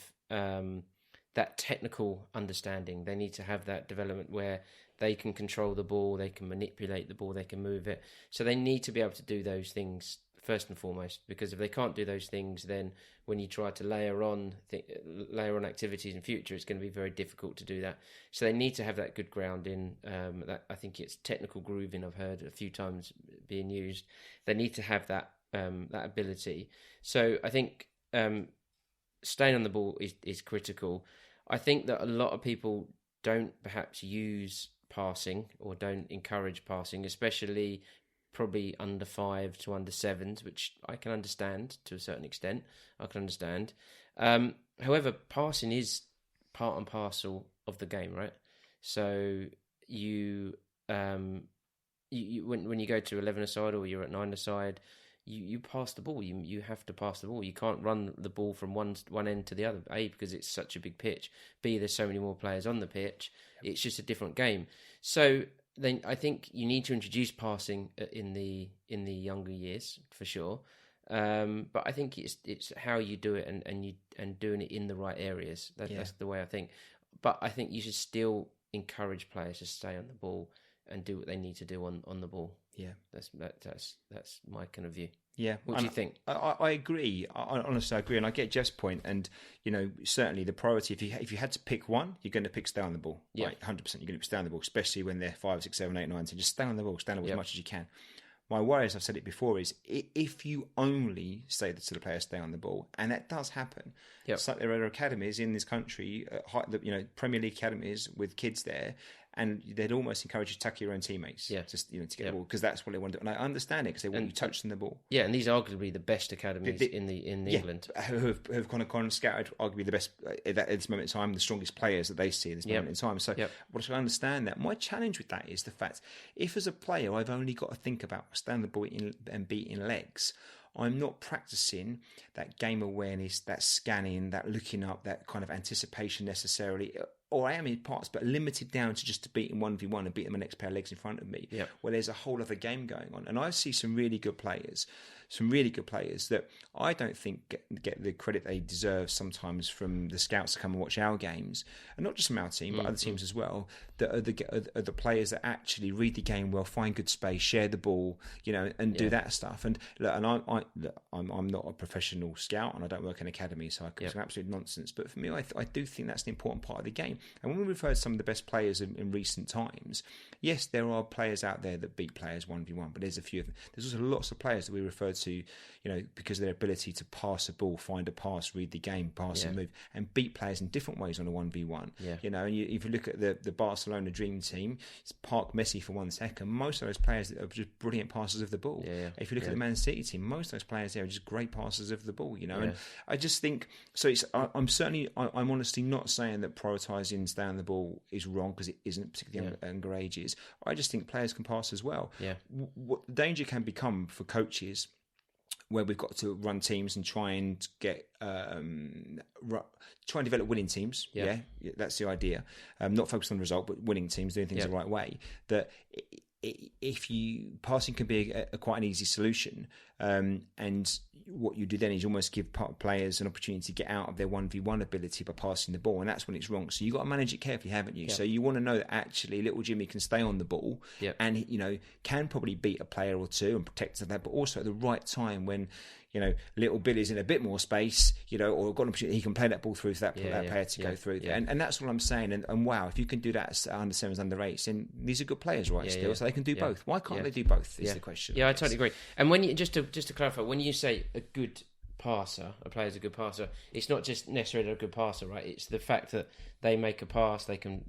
that technical understanding. They need to have that development where they can control the ball, they can manipulate the ball, they can move it. So they need to be able to do those things first and foremost, because if they can't do those things, then when you try to layer on activities in future, it's going to be very difficult to do that. So they need to have that good grounding. That I think it's technical grooving. I've heard a few times being used. They need to have that ability. So I think staying on the ball is critical. I think that a lot of people don't perhaps use passing or don't encourage passing, especially probably under 5 to under 7s, which I can understand to a certain extent. I can understand. However, passing is part and parcel of the game, right? So you when you go to 11-a-side or you're at 9-a-side, you pass the ball. You have to pass the ball. You can't run the ball from one end to the other. A, because it's such a big pitch. B, there's so many more players on the pitch. It's just a different game. So then I think you need to introduce passing in the younger years for sure. But I think it's how you do it and doing it in the right areas. That's the way I think. But I think you should still encourage players to stay on the ball and do what they need to do on the ball. Yeah, that's my kind of view. Yeah, what do you think? I agree. I honestly agree, and I get Jeff's point. And certainly the priority, if you had to pick one, you're going to pick stay on the ball. Yeah, right? 100%. You're going to stay on the ball, especially when they're 5, 6, 7, 8, 9. So just stay on the ball as much as you can. My worry, as I've said it before, is if you only say to the player stay on the ball, and that does happen. It's like there are academies in this country, Premier League academies with kids there, and they'd almost encourage you to tackle your own teammates, just to get the ball, because that's what they want to do. And I understand it because they want you touching the ball. Yeah, and these are arguably the best academies in England, who have kind of scouted arguably the best at this moment in time, the strongest players that they see at this moment in time. So, what I understand that my challenge with that is the fact, if as a player I've only got to think about staying the ball and beating legs, I'm not practicing that game awareness, that scanning, that looking up, that kind of anticipation necessarily. Or I am in parts, but limited down to just to beat him 1v1 and beat him the next pair of legs in front of me, where there's a whole other game going on. And I see some really good players that I don't think get the credit they deserve sometimes from the scouts to come and watch our games, and not just from our team, but other teams as well, that are the players that actually read the game well, find good space, share the ball, and do that stuff. And look, and I'm not a professional scout, and I don't work in academy, so it's absolute nonsense. But for me, I do think that's an important part of the game. And when we refer to some of the best players in recent times, yes, there are players out there that beat players 1v1, but there's a few of them. There's also lots of players that we refer to, because of their ability to pass a ball, find a pass, read the game, pass and move, and beat players in different ways on a 1v1. And if you look at the Barcelona dream team, it's park Messi for 1 second. Most of those players are just brilliant passers of the ball. If you look at the Man City team, most of those players there are just great passers of the ball. And I just think so. I'm honestly not saying that prioritising down the ball is wrong, because it isn't, particularly younger ages. I just think players can pass as well. What the danger can become for coaches, where we've got to run teams and try and get try and develop winning teams. That's the idea. Not focus on the result, but winning teams, doing things the right way. That if you passing can be quite an easy solution, and what you do then is you almost give players an opportunity to get out of their 1v1 ability by passing the ball, and that's when it's wrong. So you've got to manage it carefully, haven't you? So you want to know that actually little Jimmy can stay on the ball and can probably beat a player or two and protect that, but also at the right time when little Billy's in a bit more space, or got an opportunity, he can play that ball through to that player to go through. And that's what I'm saying. And wow, if you can do that at under 7s, under 8s, then these are good players, right? So they can do both. Why can't they do both? Is the question. Yeah, I totally agree. And when you just to clarify, when you say a good passer, a player's a good passer, it's not just necessarily a good passer, right? It's the fact that they make a pass, they got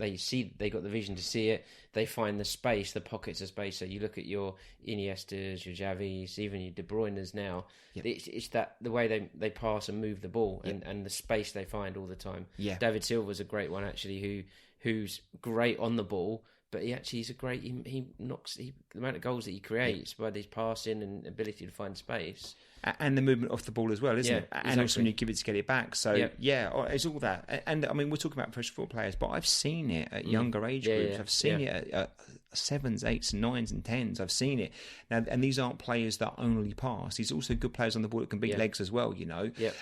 the vision to see it, they find the space, the pockets of space. So you look at your Iniestas, your Xavis, even your De Bruyne's now. It's that the way they pass and move the ball, and the space they find all the time. David Silva's a great one actually, who's great on the ball, but he's a great. He knocks the amount of goals that he creates by his passing and ability to find space. And the movement off the ball as well, isn't it? And Exactly. also when you give it to get it back. So, it's all that. And I mean, we're talking about professional football players, but I've seen it at younger age groups. I've seen it at 7s, 8s, 9s and 10s. I've seen it. Now, and these aren't players that only pass. These are also good players on the ball that can beat legs as well,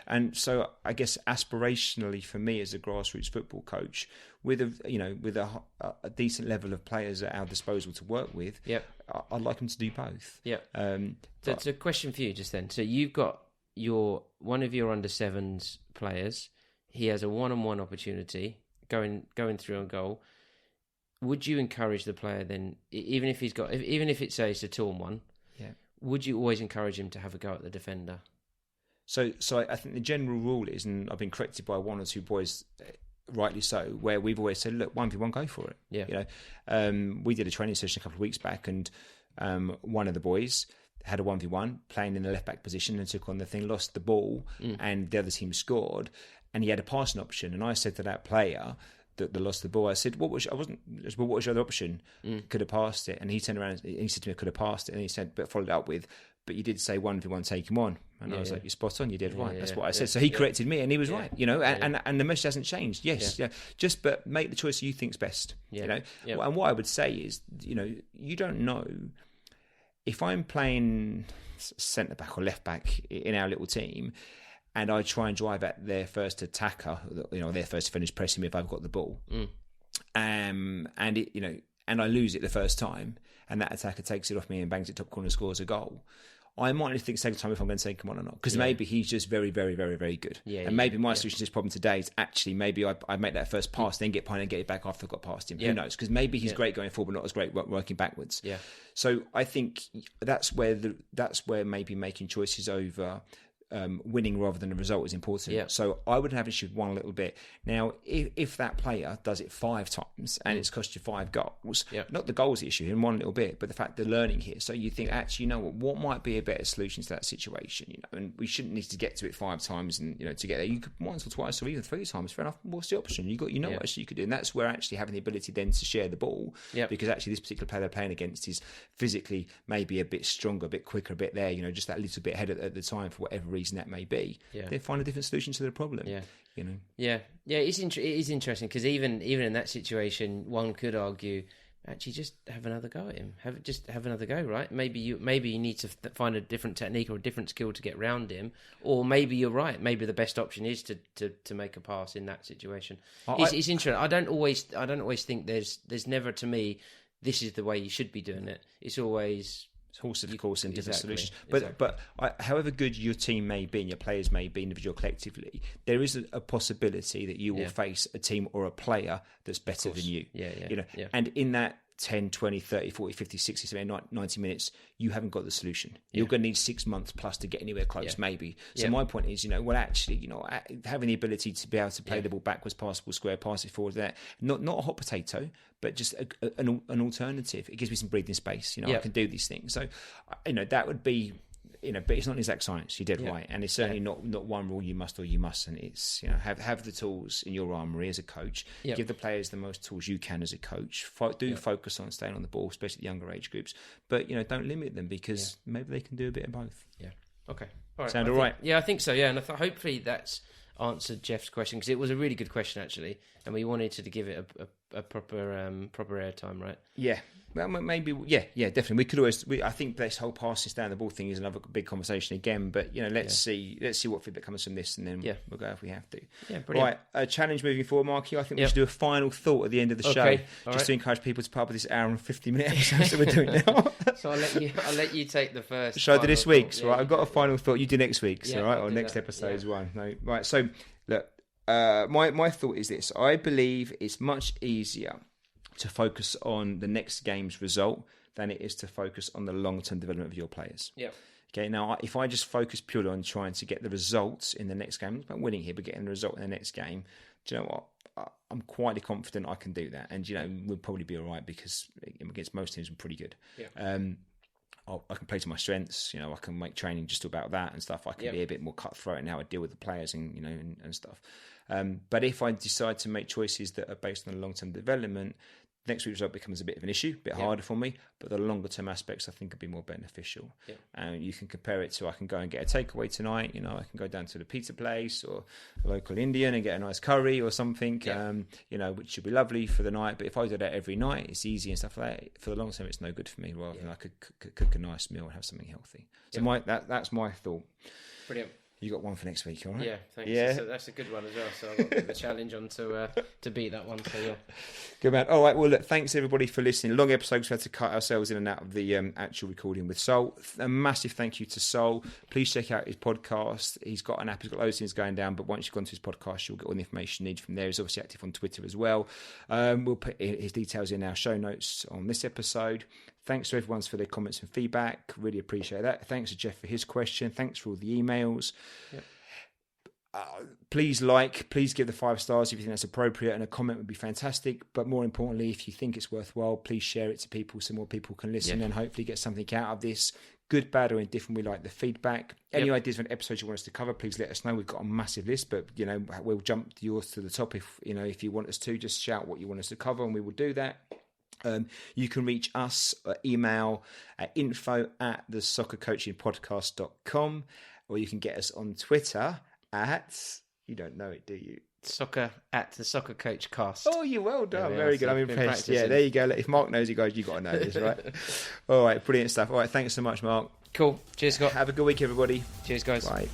And so I guess aspirationally for me as a grassroots football coach, with a decent level of players at our disposal to work with, I'd like them to do both. So it's a question for you just then. So you've got one of your under 7s players. He has a one-on-one opportunity going through on goal. Would you encourage the player then, even if it's a 2-on-1, would you always encourage him to have a go at the defender? So I think the general rule is, and I've been corrected by one or two boys, rightly so, where we've always said, look, 1v1, go for it. We did a training session a couple of weeks back, and one of the boys had a 1v1 playing in the left back position and took on the thing, lost the ball, and the other team scored, and he had a passing option. And I said to that player that lost the ball, I said, what was your other option? Could have passed it. And he turned around and he said to me, I could have passed it. And he said, but followed up with, but you did say 1v1, take him on. And I was like, you're spot on, you did right. That's what I said. So he corrected me, and he was right, and the message hasn't changed. Just but make the choice you think's best. And what I would say is, you don't know. If I'm playing centre back or left back in our little team, and I try and drive at their first attacker, their first to finish pressing me if I've got the ball, and I lose it the first time, and that attacker takes it off me and bangs it top corner, scores a goal, I might think second time if I'm going to take him on or not, because maybe he's just very, very, very, very good. And maybe my solution to this problem today is actually maybe I make that first pass, then get behind and get it back after I've got past him. Who knows? Because maybe he's great going forward, but not as great working backwards. So I think that's where maybe making choices over winning rather than the result is important. Yeah. So I would have issue with one a little bit. Now, if that player does it 5 times and it's cost you 5 goals, not the goals the issue in one little bit, but the fact they're learning here. So you think, actually, you know what might be a better solution to that situation? You know, and we shouldn't need to get to it 5 times, and you know, to get there, you could once or twice or even 3 times. Fair enough. What's the option? What else you could do, and that's where actually having the ability then to share the ball, because actually this particular player they're playing against is physically maybe a bit stronger, a bit quicker, a bit there. You know, just that little bit ahead at the time for whatever reason that may be. They find a different solution to the problem. You know. It is interesting because even in that situation, one could argue, actually, just have another go at him. Have another go, right? Maybe you need to find a different technique or a different skill to get round him, or maybe you're right. Maybe the best option is to make a pass in that situation. It's interesting. I don't always think there's never, to me, this is the way you should be doing it. It's always horses, of course, and different solutions. Exactly. But however good your team may be and your players may be, individual collectively, there is a possibility that you will face a team or a player that's better than you. You know, and in that 10, 20, 30, 40, 50, 60, 70, 90 minutes, you haven't got the solution. You're going to need 6 months plus to get anywhere close, maybe. So my point is, you know, well, actually, you know, having the ability to be able to play the ball backwards, passable square, pass it forward, that not a hot potato, but just an alternative. It gives me some breathing space. You know, I can do these things. So, you know, that would be. You know, but it's not an exact science. You did right, and it's certainly not one rule you must or you mustn't. It's, you know, have the tools in your armory as a coach. Give the players the most tools you can as a coach. Focus on staying on the ball, especially the younger age groups. But you know, don't limit them because maybe they can do a bit of both. Okay. All right. Sound all right? Yeah, I think so. Yeah, and hopefully that's answered Jeff's question because it was a really good question actually, and we wanted to give it a proper airtime, right? Yeah. Well, maybe, definitely. We could always. I think this whole passing down the ball thing is another big conversation again. But you know, let's see what feedback comes from this, and then we'll go if we have to. Yeah, brilliant. Right, a challenge moving forward, Marky. I think we should do a final thought at the end of the show, just to encourage people to part with this hour and 50-minute episode that we're doing now. So I'll let you take the first. Shall I do this week's? Right, I've got a final thought. You do next week's, all right, or next episode's one. No, right. So look, my thought is this: I believe it's much easier to focus on the next game's result than it is to focus on the long-term development of your players. Okay, now if I just focus purely on trying to get the results in the next game, I'm not winning here, but getting the result in the next game, do you know what? I'm quite confident I can do that. And, you know, we'll probably be all right because against most teams, I'm pretty good. I can play to my strengths. You know, I can make training just about that and stuff. I can be a bit more cutthroat in how I deal with the players and, you know, and stuff. But if I decide to make choices that are based on long-term development, next week's result becomes a bit of an issue, a bit harder for me, but the longer term aspects I think could be more beneficial. And you can compare it to, I can go and get a takeaway tonight, you know, I can go down to the pizza place or a local Indian and get a nice curry or something, you know, which should be lovely for the night. But if I do that every night, it's easy and stuff like that. For the long term, it's no good for me, rather than I could cook a nice meal and have something healthy. So that's my thought. Brilliant. You got one for next week, all right? Yeah, thanks. Yeah. That's a good one as well. So I've got the challenge on to beat that one. So yeah. Good man. All right. Well, look, thanks everybody for listening. Long episodes. We had to cut ourselves in and out of the actual recording with Saul. A massive thank you to Saul. Please check out his podcast. He's got an app. He's got loads of things going down. But once you've gone to his podcast, you'll get all the information you need from there. He's obviously active on Twitter as well. We'll put his details in our show notes on this episode. Thanks to everyone for their comments and feedback. Really appreciate that. Thanks to Jeff for his question. Thanks for all the emails. Please give the 5 stars if you think that's appropriate, and a comment would be fantastic. But more importantly, if you think it's worthwhile, please share it to people so more people can listen and hopefully get something out of this. Good, bad, or indifferent, we like the feedback. Any ideas for an episode you want us to cover, please let us know. We've got a massive list, but you know, we'll jump yours to the top if you want us to. Just shout what you want us to cover, and we will do that. You can reach us email at info@thesoccercoachingpodcast.com, or you can get us on Twitter at, you don't know it, do you? @thesoccercoachcast. Oh, you're well done. Very good. I'm impressed. Yeah, there you go. If Mark knows you guys, you got to know this, right? All right, brilliant stuff. All right, thanks so much, Mark. Cool. Cheers, Scott. Have a good week, everybody. Cheers, guys. Bye.